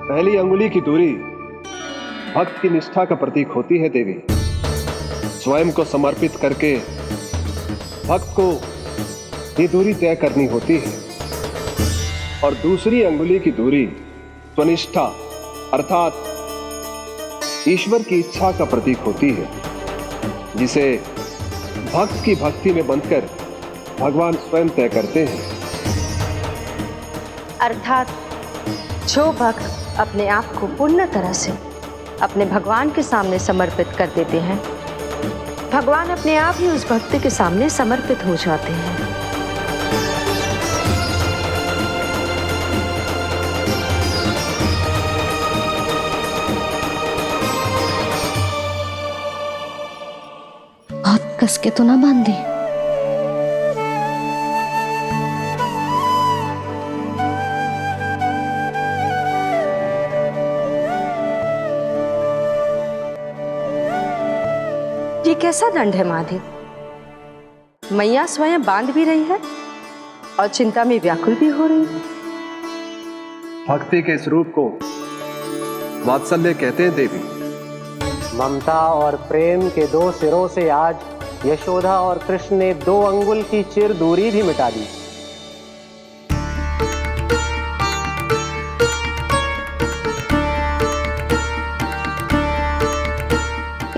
पहली अंगुली की दूरी भक्त की निष्ठा का प्रतीक होती है देवी। स्वयं को समर्पित करके भक्त को ये दूरी तय करनी होती है। और दूसरी अंगुली की दूरी स्वनिष्ठा अर्थात ईश्वर की इच्छा का प्रतीक होती है, जिसे भक्त की भक्ति में बंधकर भगवान स्वयं तय करते हैं। अर्थात जो भक्त अपने आप को पूर्ण तरह से अपने भगवान के सामने समर्पित कर देते हैं, भगवान अपने आप ही उस भक्त के सामने समर्पित हो जाते हैं। बहुत कस के तो ना बांधी। ये कैसा दंड है माधे? मैया स्वयं बांध भी रही है और चिंता में व्याकुल भी हो रही है। भक्ति के इस रूप को वात्सल्य कहते हैं देवी। ममता और प्रेम के दो सिरों से आज यशोदा और कृष्ण ने 2 अंगुल की चिर दूरी भी मिटा दी।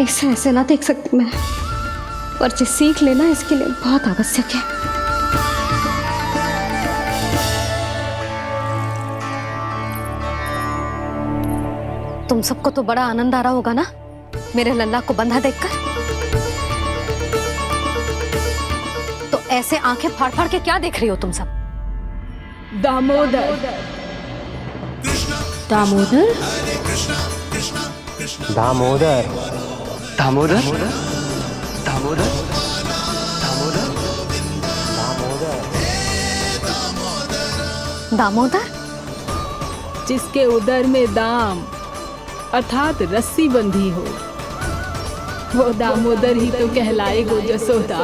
इसे ऐसे ना देख सकती मैं, पर जो सीख लेना इसके लिए बहुत आवश्यक है। तुम सबको तो बड़ा आनंद आ रहा होगा ना मेरे लल्ला को बंधा देखकर। तो ऐसे आंखें फाड़ फाड़ के क्या देख रही हो तुम सब? दामोदर। दामोदर? दामोदर। दामोदर? दामोदर? दामोदर? जिसके उदर में दाम अर्थात रस्सी बंधी हो, वो दामोदर ही तो कहलाएगो जसोदा।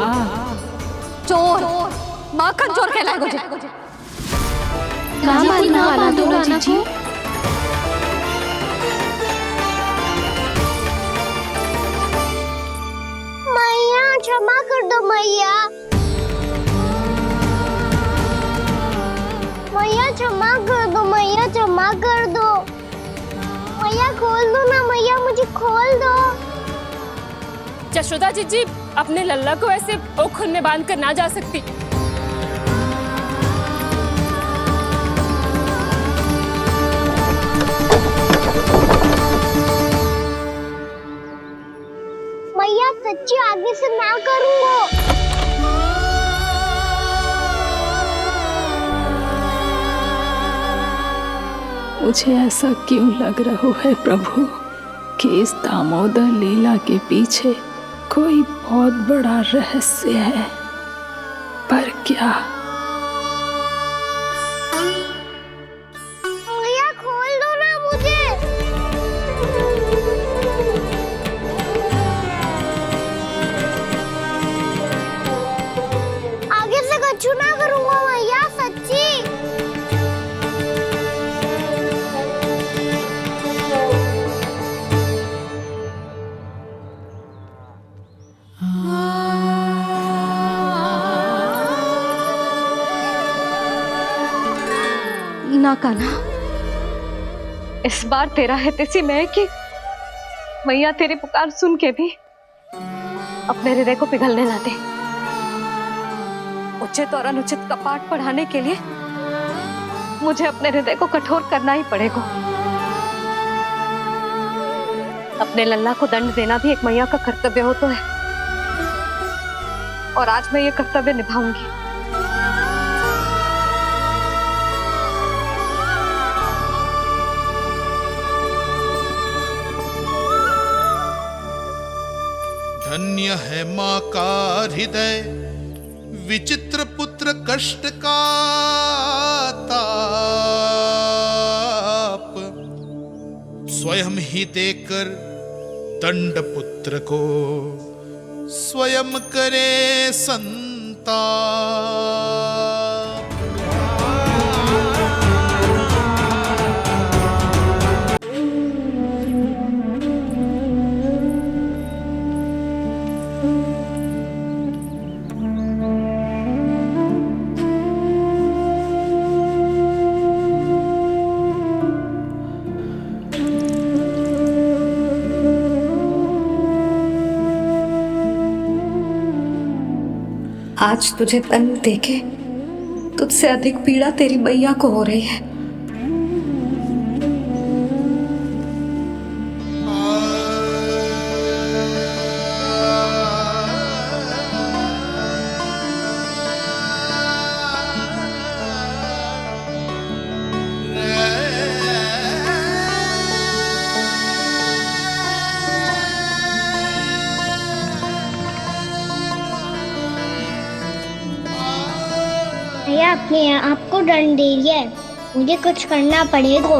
चोर, माखन चोर कहलाएगो जी। मैया क्षमा कर दो मैया। मैया क्षमा कर दो, मैया क्षमा कर दो। मैया खोल दो ना मैया, मुझे खोल दो। जशोदा जी अपने लल्ला को ऐसे ओखुन में बांध कर ना जा सकती। मैया सच्ची आगे से ना करूंगा। मुझे ऐसा क्यों लग रहा है प्रभु कि इस दामोदर लीला के पीछे कोई बहुत बड़ा रहस्य है, पर क्या? मैया खोल दो ना मुझे। आगे से कछु ना करूंगा मैया, सच्ची। ना कान्हा, इस बार तेरा है तेसी मैं कि मैया तेरी पुकार सुन के भी अपने हृदय को पिघलने ना दे। उचित और अनुचित का पाठ पढ़ाने के लिए मुझे अपने हृदय को कठोर करना ही पड़ेगा। अपने लल्ला को दंड देना भी एक मैया का कर्तव्य हो तो है, और आज मैं ये कर्तव्य निभाऊंगी। धन्य है माँ का हृदय, विचित्र पुत्र कष्ट का ताप, स्वयं ही देकर दंड पुत्र को स्वयं करे संताप। आज तुझे दंड देके तुझसे अधिक पीड़ा तेरी मैया को हो रही है। भैया अपने आप को दंड दे रही है, मुझे कुछ करना पड़ेगा।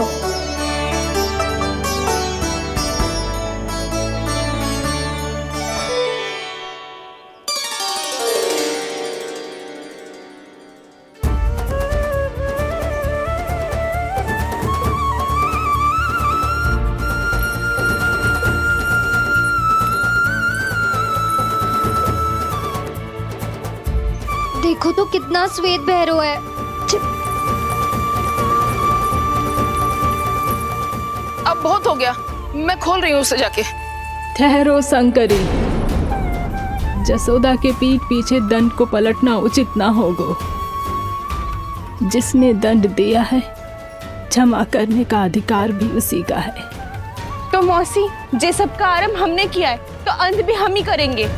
देखो तो कितना श्वेत भैरव है। अब बहुत हो गया, मैं खोल रही हूँ उसे जाके। ठहरो शंकरी, जसोदा के पीठ पीछे दंड को पलटना उचित ना होगा। जिसने दंड दिया है क्षमा करने का अधिकार भी उसी का है। तो मौसी, जे सब का आरंभ हमने किया है तो अंत भी हम ही करेंगे।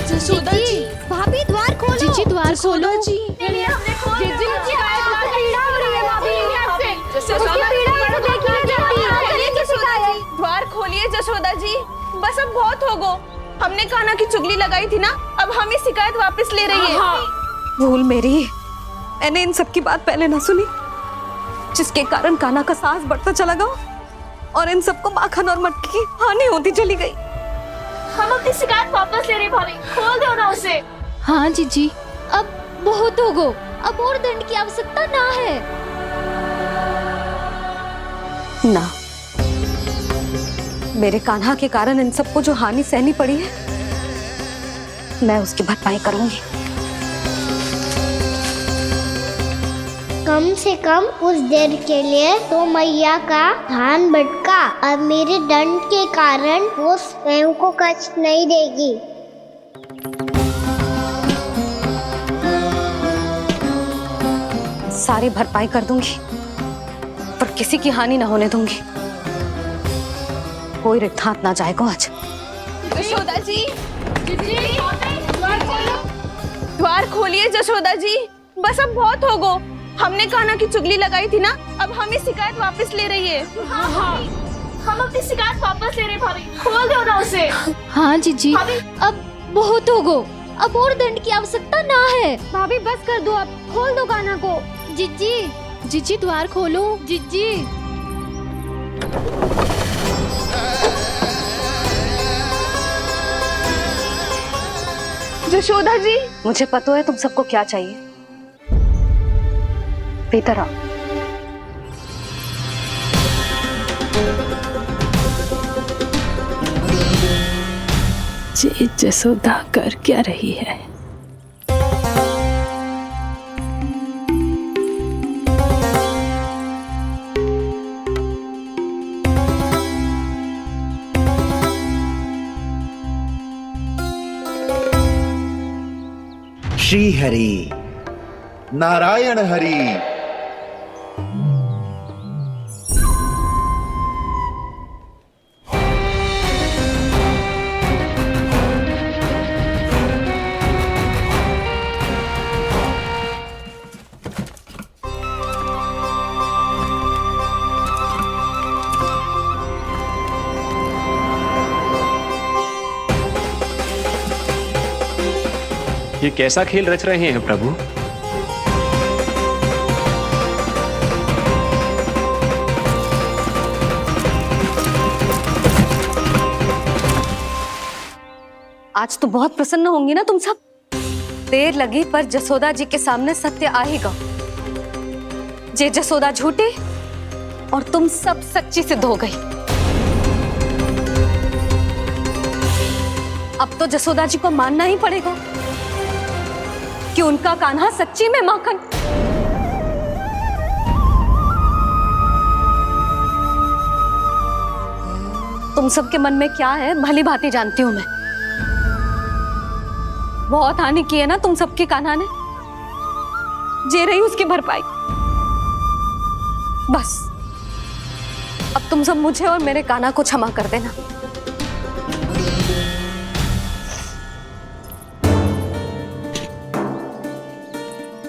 जसोदा जी, भाभी द्वार खोलो। जीजी द्वार खोलो। जी द्वार खोलिए जसोदा जी, बस अब बहुत हो गो। हमने कान्हा की चुगली लगाई थी ना, अब हम ये शिकायत वापस ले रही है। भूल मेरी, मैंने इन सब की बात पहले ना सुनी, जिसके कारण कान्हा का साहस बढ़ता चला गया और इन सबको माखन और मटकी की हानि होती चली गई। हम अपनी शिकायत वापस ले रहे भाभी, खोल दो ना उसे। हाँ जीजी, अब बहुत हो गो, अब और दंड की आवश्यकता ना है। ना, मेरे कान्हा के कारण इन सबको जो हानि सहनी पड़ी है, मैं उसकी भरपाई करूंगी। कम से कम कुछ देर के लिए तो मैया का ध्यान भटका, अब मेरे दंड के कारण वो स्वयं को कष्ट नहीं देगी। सारी भरपाई कर दूंगी, पर किसी की हानि ना होने दूंगी। कोई रिक्त हाथ ना जाएगा आज। जसोदा जी, द्वार खोलिए जसोदा जी, बस अब बहुत हो गो। हमने कान्हा की चुगली लगाई थी ना, अब हम ये शिकायत वापस ले रही है। हम अपनी शिकायत वापस ले रहे भाभी, खोल दो ना उसे। हाँ जीजी, अब बहुत हो गो, अब और दंड की आवश्यकता ना है। भाभी बस कर दो, अब खोल दो कान्हा को। जीजी, जीजी द्वार खोलो। जीजी, जशोदा जी, मुझे पता है तुम सबको क्या चाहिए। भीतर आओ। ये जसोदा कर क्या रही है? श्री हरि, नारायण हरि। ये कैसा खेल रच रहे हैं प्रभु? आज तो बहुत प्रसन्न होंगी ना तुम सब। देर लगी पर जसोदा जी के सामने सत्य आएगा। जे जसोदा झूठी और तुम सब सच्ची सिद्ध हो गई। अब तो जसोदा जी को मानना ही पड़ेगा कि उनका कान्हा सच्ची में माखन। तुम सबके मन में क्या है भली भांति जानती हूं मैं। बहुत हानि की है ना तुम सबकी कान्हा ने, जे रही उसकी भरपाई। बस अब तुम सब मुझे और मेरे कान्हा को क्षमा कर देना।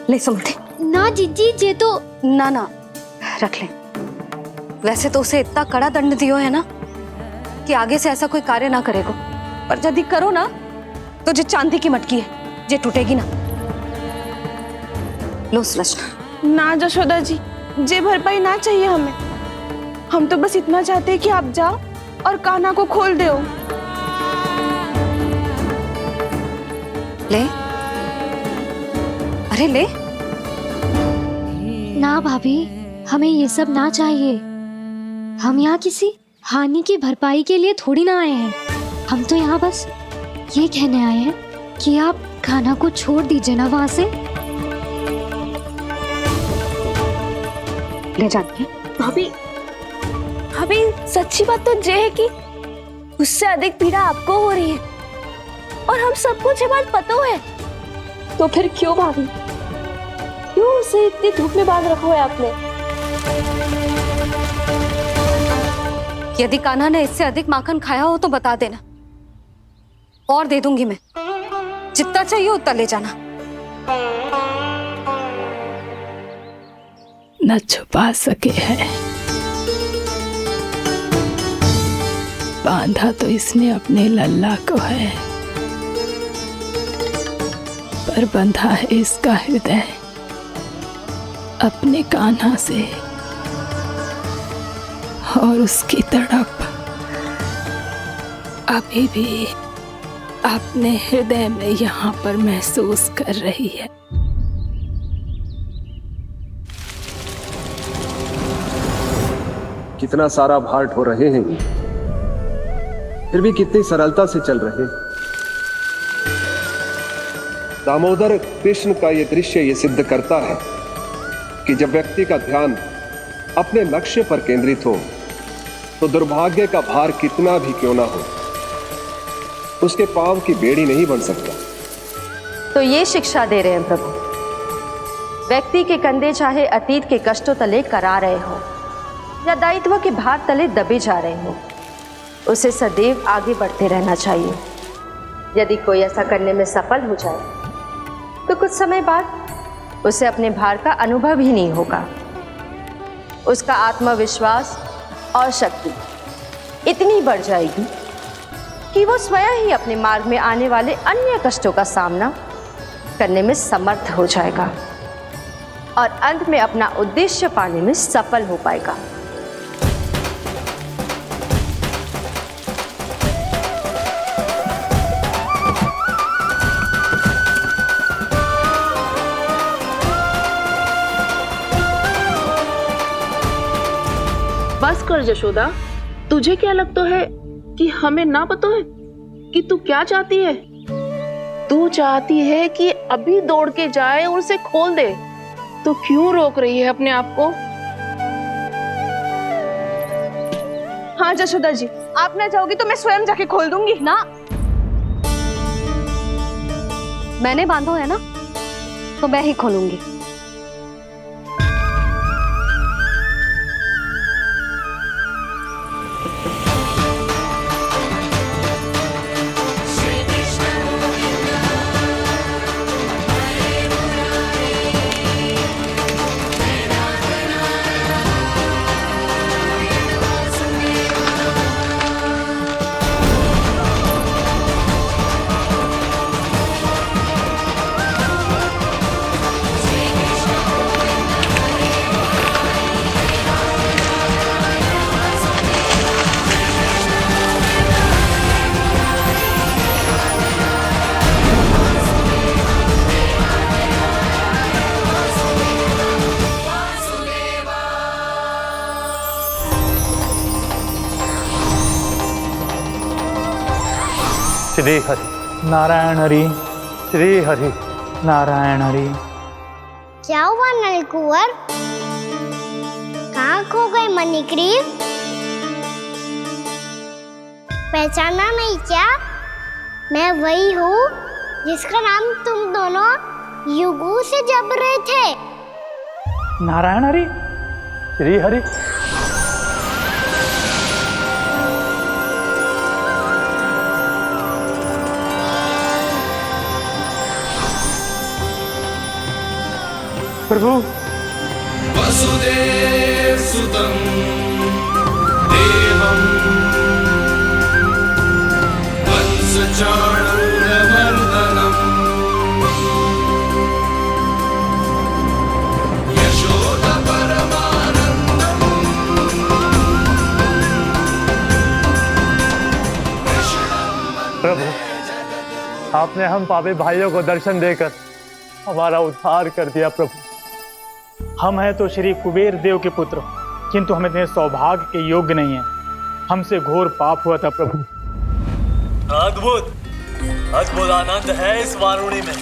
ले सुमति। ना जीजी, जे तो ना ना रख ले। वैसे तो उसे इतना कड़ा दंड दियो है ना कि आगे से ऐसा कोई कार्य ना करेगा, पर यदि करो ना तो जो चांदी की मटकी है जे टूटेगी ना। लो सुलक्षणा। ना जशोदा जी, जे भरपाई ना चाहिए हमें। हम तो बस इतना चाहते हैं कि आप जाओ और कान्हा को खोल दो। ले, अरे ले। ना भाभी, हमें ये सब ना चाहिए। हम यहाँ किसी हानि की भरपाई के लिए थोड़ी ना आए हैं। हम तो यहाँ बस ये कहने आए हैं कि आप खाना को छोड़ दीजिए ना वहां से। ले जाइए। भाभी, भाभी सच्ची बात तो ये है कि उससे अधिक पीड़ा आपको हो रही है और हम सबको ये बात पता है। तो फिर क्यों भाभी, क्यों उसे इतनी धूप में बांध रखा है आपने? यदि कान्हा ने इससे अधिक माखन खाया हो तो बता देना, और दे दूंगी मैं। जितना चाहिए उतना ले जाना। न छुपा सके है, बांधा तो इसने अपने लल्ला को है, पर बंधा है इसका हृदय अपने कान्हा से, और उसकी तड़प अभी भी अपने हृदय में यहाँ पर महसूस कर रही है। कितना सारा भार ढो रहे हैं, फिर भी कितनी सरलता से चल रहे हैं। दामोदर कृष्ण का यह दृश्य ये सिद्ध करता है कि जब व्यक्ति का ध्यान अपने लक्ष्य पर केंद्रित हो तो दुर्भाग्य का भार कितना भी क्यों ना हो, उसके पांव की बेड़ी नहीं बन सकता। तो ये शिक्षा दे रहे हैं प्रभु, व्यक्ति के कंधे चाहे अतीत के कष्टों तले करा रहे हो या दायित्व के भार तले दबे जा रहे हो, उसे सदैव आगे बढ़ते रहना चाहिए। यदि कोई ऐसा करने में सफल हो जाए तो कुछ समय बाद उसे अपने भार का अनुभव ही नहीं होगा। उसका आत्मविश्वास और शक्ति इतनी बढ़ जाएगी कि वो स्वयं ही अपने मार्ग में आने वाले अन्य कष्टों का सामना करने में समर्थ हो जाएगा और अंत में अपना उद्देश्य पाने में सफल हो पाएगा। बस कर यशोदा, तुझे क्या लगता है कि हमें ना पता है कि तू क्या चाहती है? तू चाहती है कि अभी दौड़ के जाए और उसे खोल दे, तो क्यों रोक रही है अपने आप को? हाँ यशोदा जी, आप ना जाओगी तो मैं स्वयं जाके खोल दूंगी ना। मैंने बांधो है ना, तो मैं ही खोलूंगी। श्री हरि नारायण हरि, श्री हरि नारायण हरि। क्या हुआ नलकुंवर? कहाँ खो गए मणिग्रीव? पहचाना नहीं क्या? मैं वही हूँ जिसका नाम तुम दोनों युगों से जप रहे थे। नारायण हरि, श्री हरि। प्रभु, वसुदेव सुतं देवं वंशचाणूरमर्दनम् यशोदा परमानंदम् प्रभु, आपने हम पापी भाइयों को दर्शन देकर हमारा उद्धार कर दिया। प्रभु, हम हैं तो श्री कुबेर देव के पुत्र, किंतु हम इतने सौभाग्य के योग्य नहीं हैं। हमसे घोर पाप हुआ था प्रभु। अद्भुत अद्भुत आनंद है इस वारुणी में।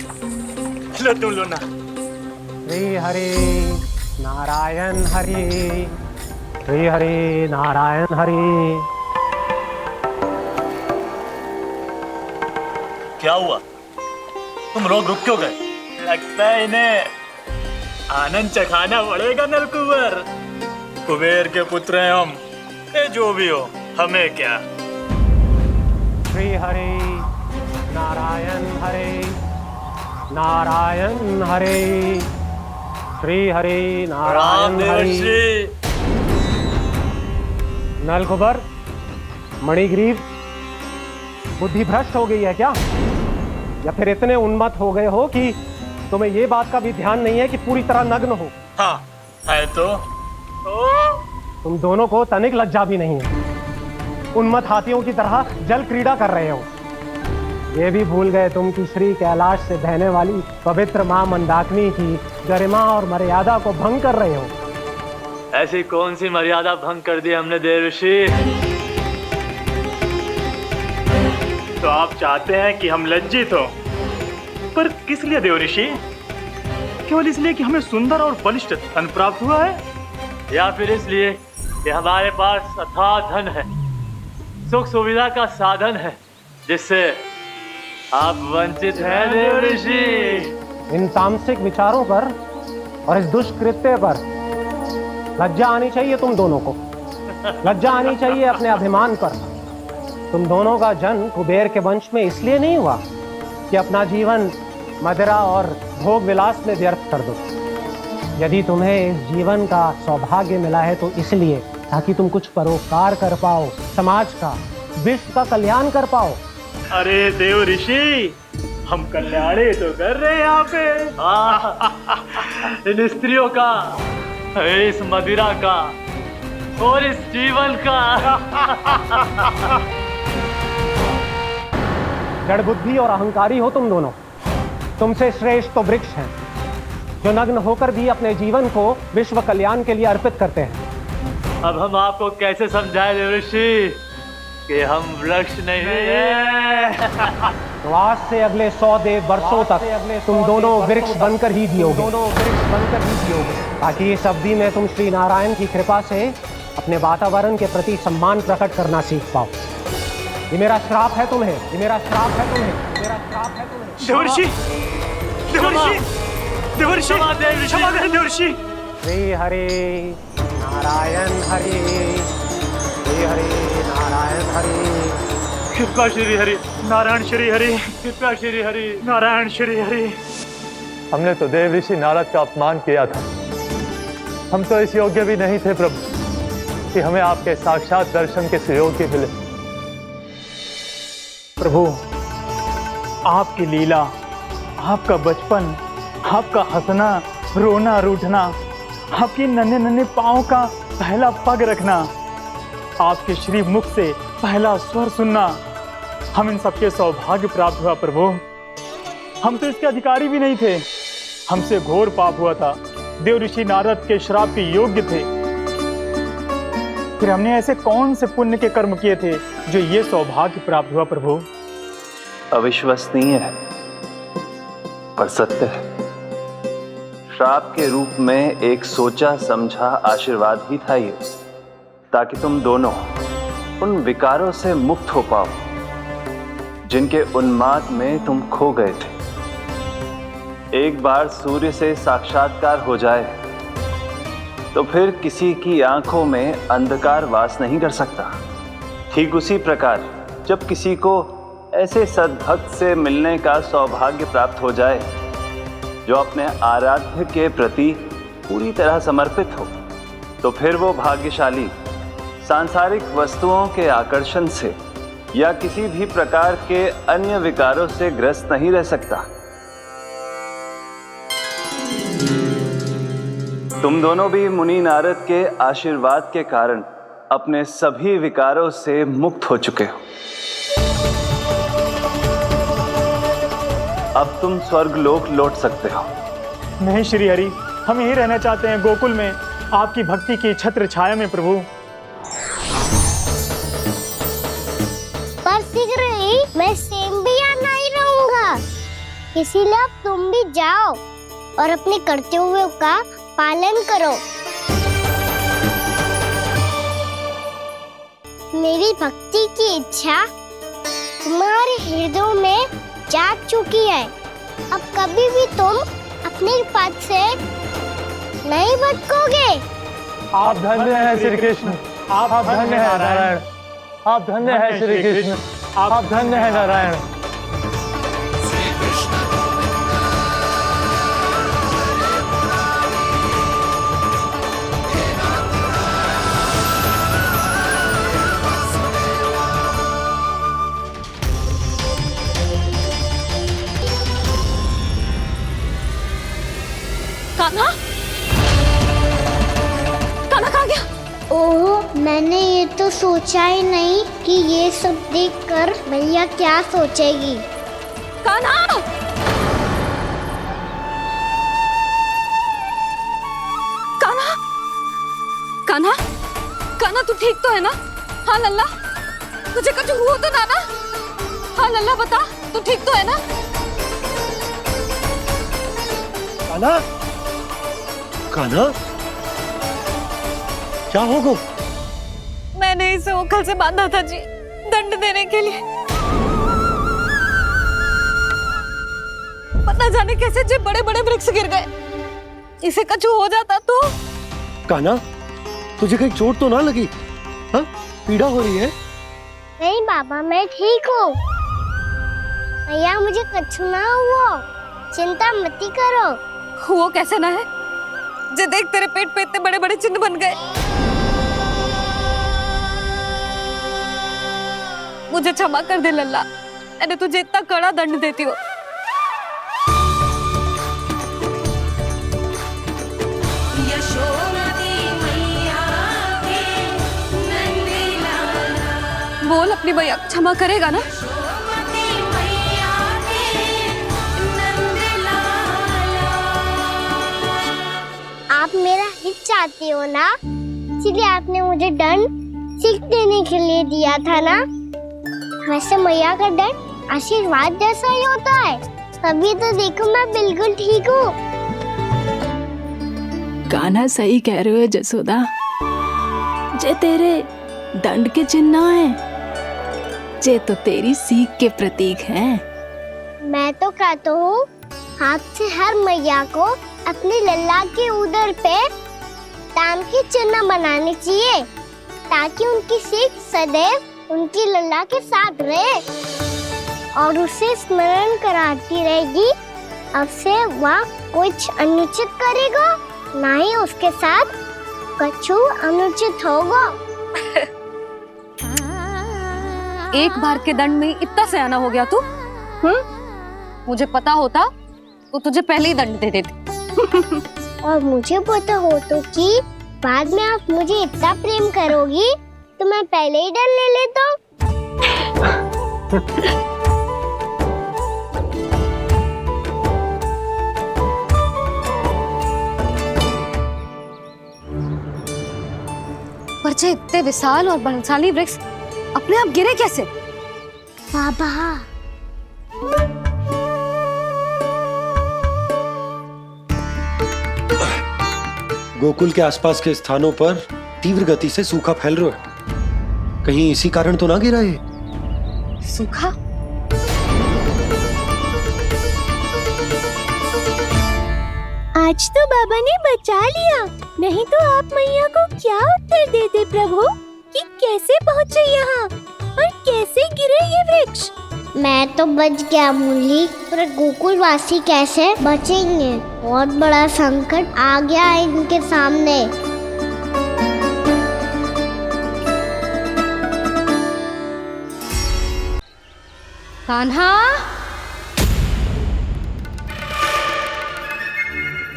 लो तुम लो ना। श्री हरि नारायण हरि, श्री हरि नारायण हरि। क्या हुआ? तुम लोग रुक क्यों गए? लगता है इन्हें आनंद चखाना पड़ेगा नलकुबर। कुबेर के पुत्र हैं हम, ये जो भी हो हमें क्या। श्री हरि नारायण हरि, नारायण हरि, श्री हरि नारायण हरि। नलकुबर, मणिग्रीव, बुद्धि भ्रष्ट हो गई है क्या? या फिर इतने उन्मत्त हो गए हो कि तुम्हें ये बात का भी ध्यान नहीं है कि पूरी तरह नग्न हो? हाँ है तो। तुम दोनों को तनिक लज्जा भी नहीं है। उन्मत्त हाथियों की तरह जल क्रीड़ा कर रहे हो। ये भी भूल गए तुम कि श्री कैलाश से बहने वाली पवित्र मां मंदाकिनी की गरिमा और मर्यादा को भंग कर रहे हो। ऐसी कौन सी मर्यादा भंग कर दी हमने देवर्षि? तो आप चाहते हैं कि हम लज्जित हो, पर किस लिए देवर्षि? केवल इसलिए कि हमें सुंदर और बलिष्ठ धन प्राप्त हुआ है, या फिर इसलिए कि हमारे पास अथाह धन है, सुख सुविधा का साधन है, जिससे आप वंचित हैं देवर्षि? इन तामसिक विचारों पर और इस दुष्कृत्य पर लज्जा आनी चाहिए तुम दोनों को। लज्जा आनी चाहिए अपने अभिमान पर। तुम दोनों का जन्म कुबेर के वंश में इसलिए नहीं हुआ कि अपना जीवन मदिरा और भोग विलास में व्यर्थ कर दो। यदि तुम्हें इस जीवन का सौभाग्य मिला है तो इसलिए ताकि तुम कुछ परोपकार कर पाओ, समाज का, विश्व का कल्याण कर पाओ। अरे देव ऋषि, हम कल्याणी तो कर रहे हैं यहाँ पे। इन स्त्रियों का, इस मदिरा का और इस जीवन का। जड़ बुद्धि और अहंकारी हो तुम दोनों। तुमसे श्रेष्ठ तो वृक्ष हैं, जो नग्न होकर भी अपने जीवन को विश्व कल्याण के लिए अर्पित करते हैं। अब हम आपको कैसे समझाएं देवर्षि कि हम वृक्ष नहीं हैं? तो आज से अगले 100 वर्षों तक तुम दोनों वृक्ष बनकर ही जियोगे, ताकि इस अवधि में तुम श्री नारायण की कृपा से अपने वातावरण के प्रति सम्मान प्रकट करना सीख पाओ। ये मेरा श्राप है तुम्हें, ये मेरा श्राप है तुम्हें, मेरा श्राप है तुम्हें। देवर्षि, देवर्षि, देवर्षि, क्षमा करें देवर्षि। श्री हरि नारायण हरि, श्री हरि नारायण हरि। कृपा श्री हरि नारायण श्री हरि, कृपा श्री हरि नारायण श्री हरि। हमने तो देव ऋषि नारद का अपमान किया था। हम तो इस योग्य भी नहीं थे प्रभु कि हमें आपके साक्षात दर्शन के सुयोग्य मिले। प्रभु, आपकी लीला, आपका बचपन, आपका हंसना, रोना, रूठना, आपकी नन्हे नन्हे पाँव का पहला पग रखना, आपके श्री मुख से पहला स्वर सुनना, हम इन सबके सौभाग्य प्राप्त हुआ प्रभु। हम तो इसके अधिकारी भी नहीं थे। हमसे घोर पाप हुआ था, देव ऋषि नारद के श्राप के योग्य थे। फिर हमने ऐसे कौन से पुण्य के कर्म किए थे जो ये सौभाग्य प्राप्त हुआ प्रभु? अविश्वसनीय है पर सत्य है। श्राप के रूप में एक सोचा समझा आशीर्वाद ही था ये, ताकि तुम दोनों उन विकारों से मुक्त हो पाओ जिनके उन्माद में तुम खो गए थे। एक बार सूर्य से साक्षात्कार हो जाए तो फिर किसी की आंखों में अंधकार वास नहीं कर सकता। ठीक उसी प्रकार जब किसी को ऐसे सद्भक्त से मिलने का सौभाग्य प्राप्त हो जाए जो अपने आराध्य के प्रति पूरी तरह समर्पित हो, तो फिर वो भाग्यशाली सांसारिक वस्तुओं के आकर्षण से या किसी भी प्रकार के अन्य विकारों से ग्रस्त नहीं रह सकता। तुम दोनों भी मुनि नारद के आशीर्वाद के कारण अपने सभी विकारों से मुक्त हो चुके हो। अब तुम स्वर्गलोक लौट सकते हो। नहीं श्री हरि, हम यहीं रहना चाहते हैं, गोकुल में, आपकी भक्ति की छत्र छाया में प्रभु। पर शीघ्र ही इसीलिए अब तुम भी जाओ और अपने कर्तव्यों का पालन करो। मेरी भक्ति की इच्छा तुम्हारे हृदय में जाग चुकी है। अब कभी भी तुम अपने पद से नहीं भटकोगे। आप धन्य हैं श्री कृष्ण, आप धन्य हैं नारायण, आप धन्य हैं श्री कृष्ण, आप धन्य हैं नारायण। कान्हा, कान्हा कहाँ गया? ओह, मैंने ये तो सोचा ही नहीं कि ये सब देखकर भैया क्या सोचेगी। कान्हा! कान्हा! कान्हा! कान्हा तू ठीक तो है ना? हाँ लल्ला, तुझे कुछ हुआ तो ना? हाँ लल्ला बता, तू ठीक तो है ना? कान्हा, कान्हा, क्या होगा? मैंने इसे ओखल से बांधा था जी, दंड देने के लिए। पता जाने कैसे जो बड़े बड़े वृक्ष गिर गए, इसे कुछ हो जाता तो। कान्हा, तुझे कहीं चोट तो ना लगी? हाँ, पीड़ा हो रही है? नहीं बाबा, मैं ठीक हूँ। भैया मुझे कुछ ना हुआ, चिंता मत करो। वो कैसे ना है? जे देख तेरे पेट पे इतने बड़े बड़े चिन्ह बन गए। मुझे क्षमा कर दे लल्ला, मैंने तुझे इतना कड़ा दंड देती हूँ। बोल अपनी भैया क्षमा करेगा ना? आप मेरा हित चाहती हो ना, इसलिए आपने मुझे दंड सीख देने के लिए दिया था ना। वैसे मैया का दंड आशीर्वाद जैसा ही होता है, तभी तो देखो मैं बिल्कुल ठीक हूँ। कान्हा सही कह रहे हो जसोदा, जे तेरे दंड के चिन्ह है, जे तो तेरी सीख के प्रतीक हैं। मैं तो कहता हूँ हाथ से हर मैया को अपनी लल्ला के उदर पे ताम के चिन्ह बनाने चाहिए, ताकि उनकी सीख सदैव उनकी लल्ला के साथ रहे और उसे स्मरण कराती रहेगी। अब से वह कुछ अनुचित करेगा, ना ही उसके साथ कछु अनुचित होगा। एक बार के दंड में इतना सयाना हो गया तू? मुझे पता होता तो तुझे पहले ही दंड दे देती। और मुझे पता हो तो कि बाद में आप मुझे इतना प्रेम करोगी तो मैं पहले ही दंड ले लेता हूँ। पर जे इतने विशाल और बलशाली वृक्ष अपने आप गिरे कैसे? बाबा, गोकुल के आसपास के स्थानों पर तीव्र गति से सूखा फैल रहा है। कहीं इसी कारण तो ना गिरा ये? सूखा? आज तो बाबा ने बचा लिया, नहीं तो आप मैया को क्या उत्तर देते प्रभु कि कैसे पहुँचे यहाँ और कैसे गिरे ये वृक्ष? मैं तो बच गया मूली, पर गोकुल वासी कैसे बचेंगे? बहुत बड़ा संकट आ गया है इनके सामने। कान्हा,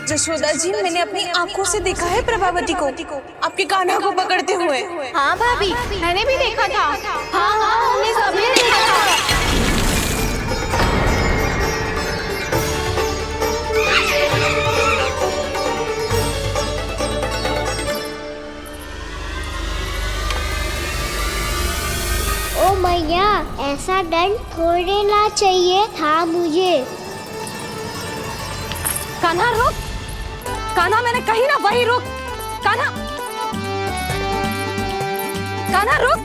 जशोदा जी, मैंने अपनी आंखों से देखा है प्रभावती को आपके कान्हा को पकड़ते हुए। हाँ भाभी, मैंने भी देखा था। हाँ हाँ, हमने सबने देखा था। ओ मैया, ऐसा दंड थोड़े ना चाहिए था मुझे। कान्हा रुक, कान्हा मैंने कही ना वही रुक, कान्हा, कान्हा रुक।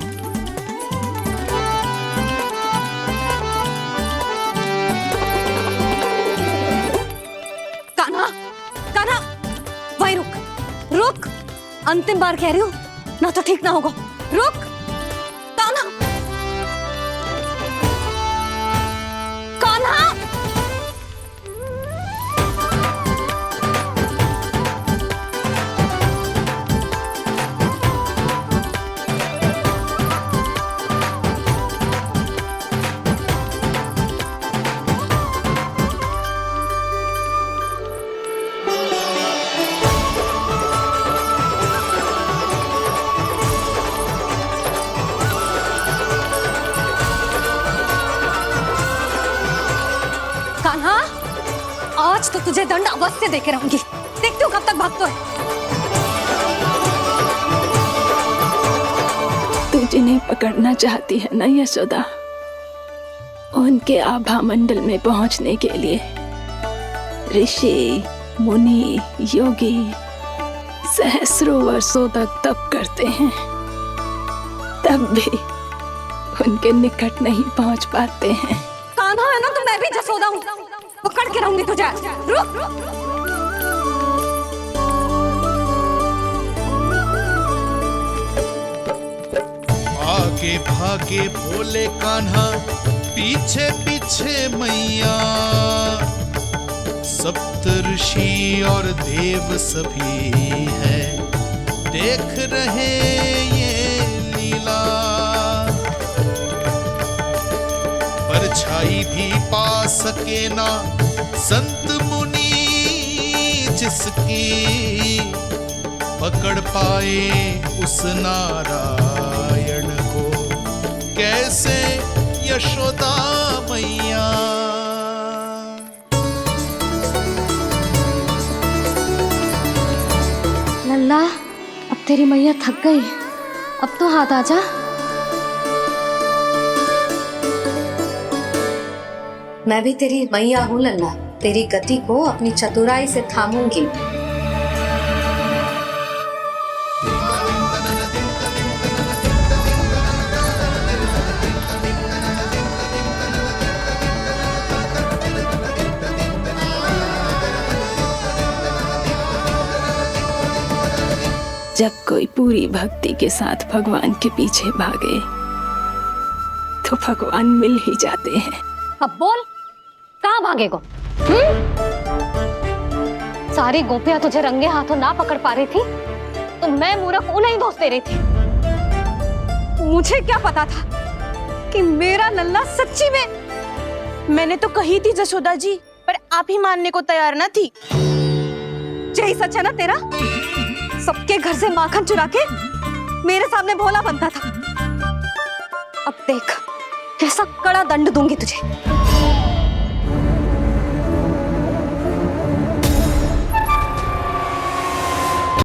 कान्हा, कान्हा वही रुक, रुक, अंतिम बार कह रही हूँ, ना तो ठीक ना होगा, रुक कान्हा, कान्हा। कान्हा, आज तो तुझे दंड अवश्य देके रहूंगी, देखती हूँ कब तक भागता है। तू जिन्हें पकड़ना चाहती है ना यशोदा, उनके आभा मंडल में पहुंचने के लिए ऋषि, मुनि, योगी सहस्रों वर्षों तक तप करते हैं, तब भी उनके निकट नहीं पहुंच पाते हैं। कान्हा है ना तो मैं भी जसोदा हूँ, पकड़ के रहूंगी तुझे। रुक, आगे भागे भोले कान्हा, पीछे पीछे मैया, सप्त ऋषि और देव सभी है, देख रहे ये लीला। परछाई भी पा सके ना संत मुनि, जिसकी पकड़ पाए उस नारायण को, कैसे यशोदा मैया। लल्ला, अब तेरी मैया थक गई, अब तो हाथ आजा। मैं भी तेरी मैया हूँ लल्ला, तेरी गति को अपनी चतुराई से थामूंगी। जब कोई पूरी भक्ति के साथ भगवान के पीछे भागे तो भगवान मिल ही जाते हैं। अब बोल, कहाँ भागेगो? सारी गोपियां तुझे रंगे हाथों ना पकड़ पा रही थी तो मैं मूर्ख उन्हें ही दोष दे रही थी। मुझे क्या पता था कि मेरा लल्ला सच्ची में। मैंने तो कही थी जसोदा जी, पर आप ही मानने को तैयार ना थी। यही सच है ना तेरा? सबके घर से माखन चुरा के मेरे सामने भोला बनता था। अब देख कैसा कड़ा दंड दूंगी तुझे।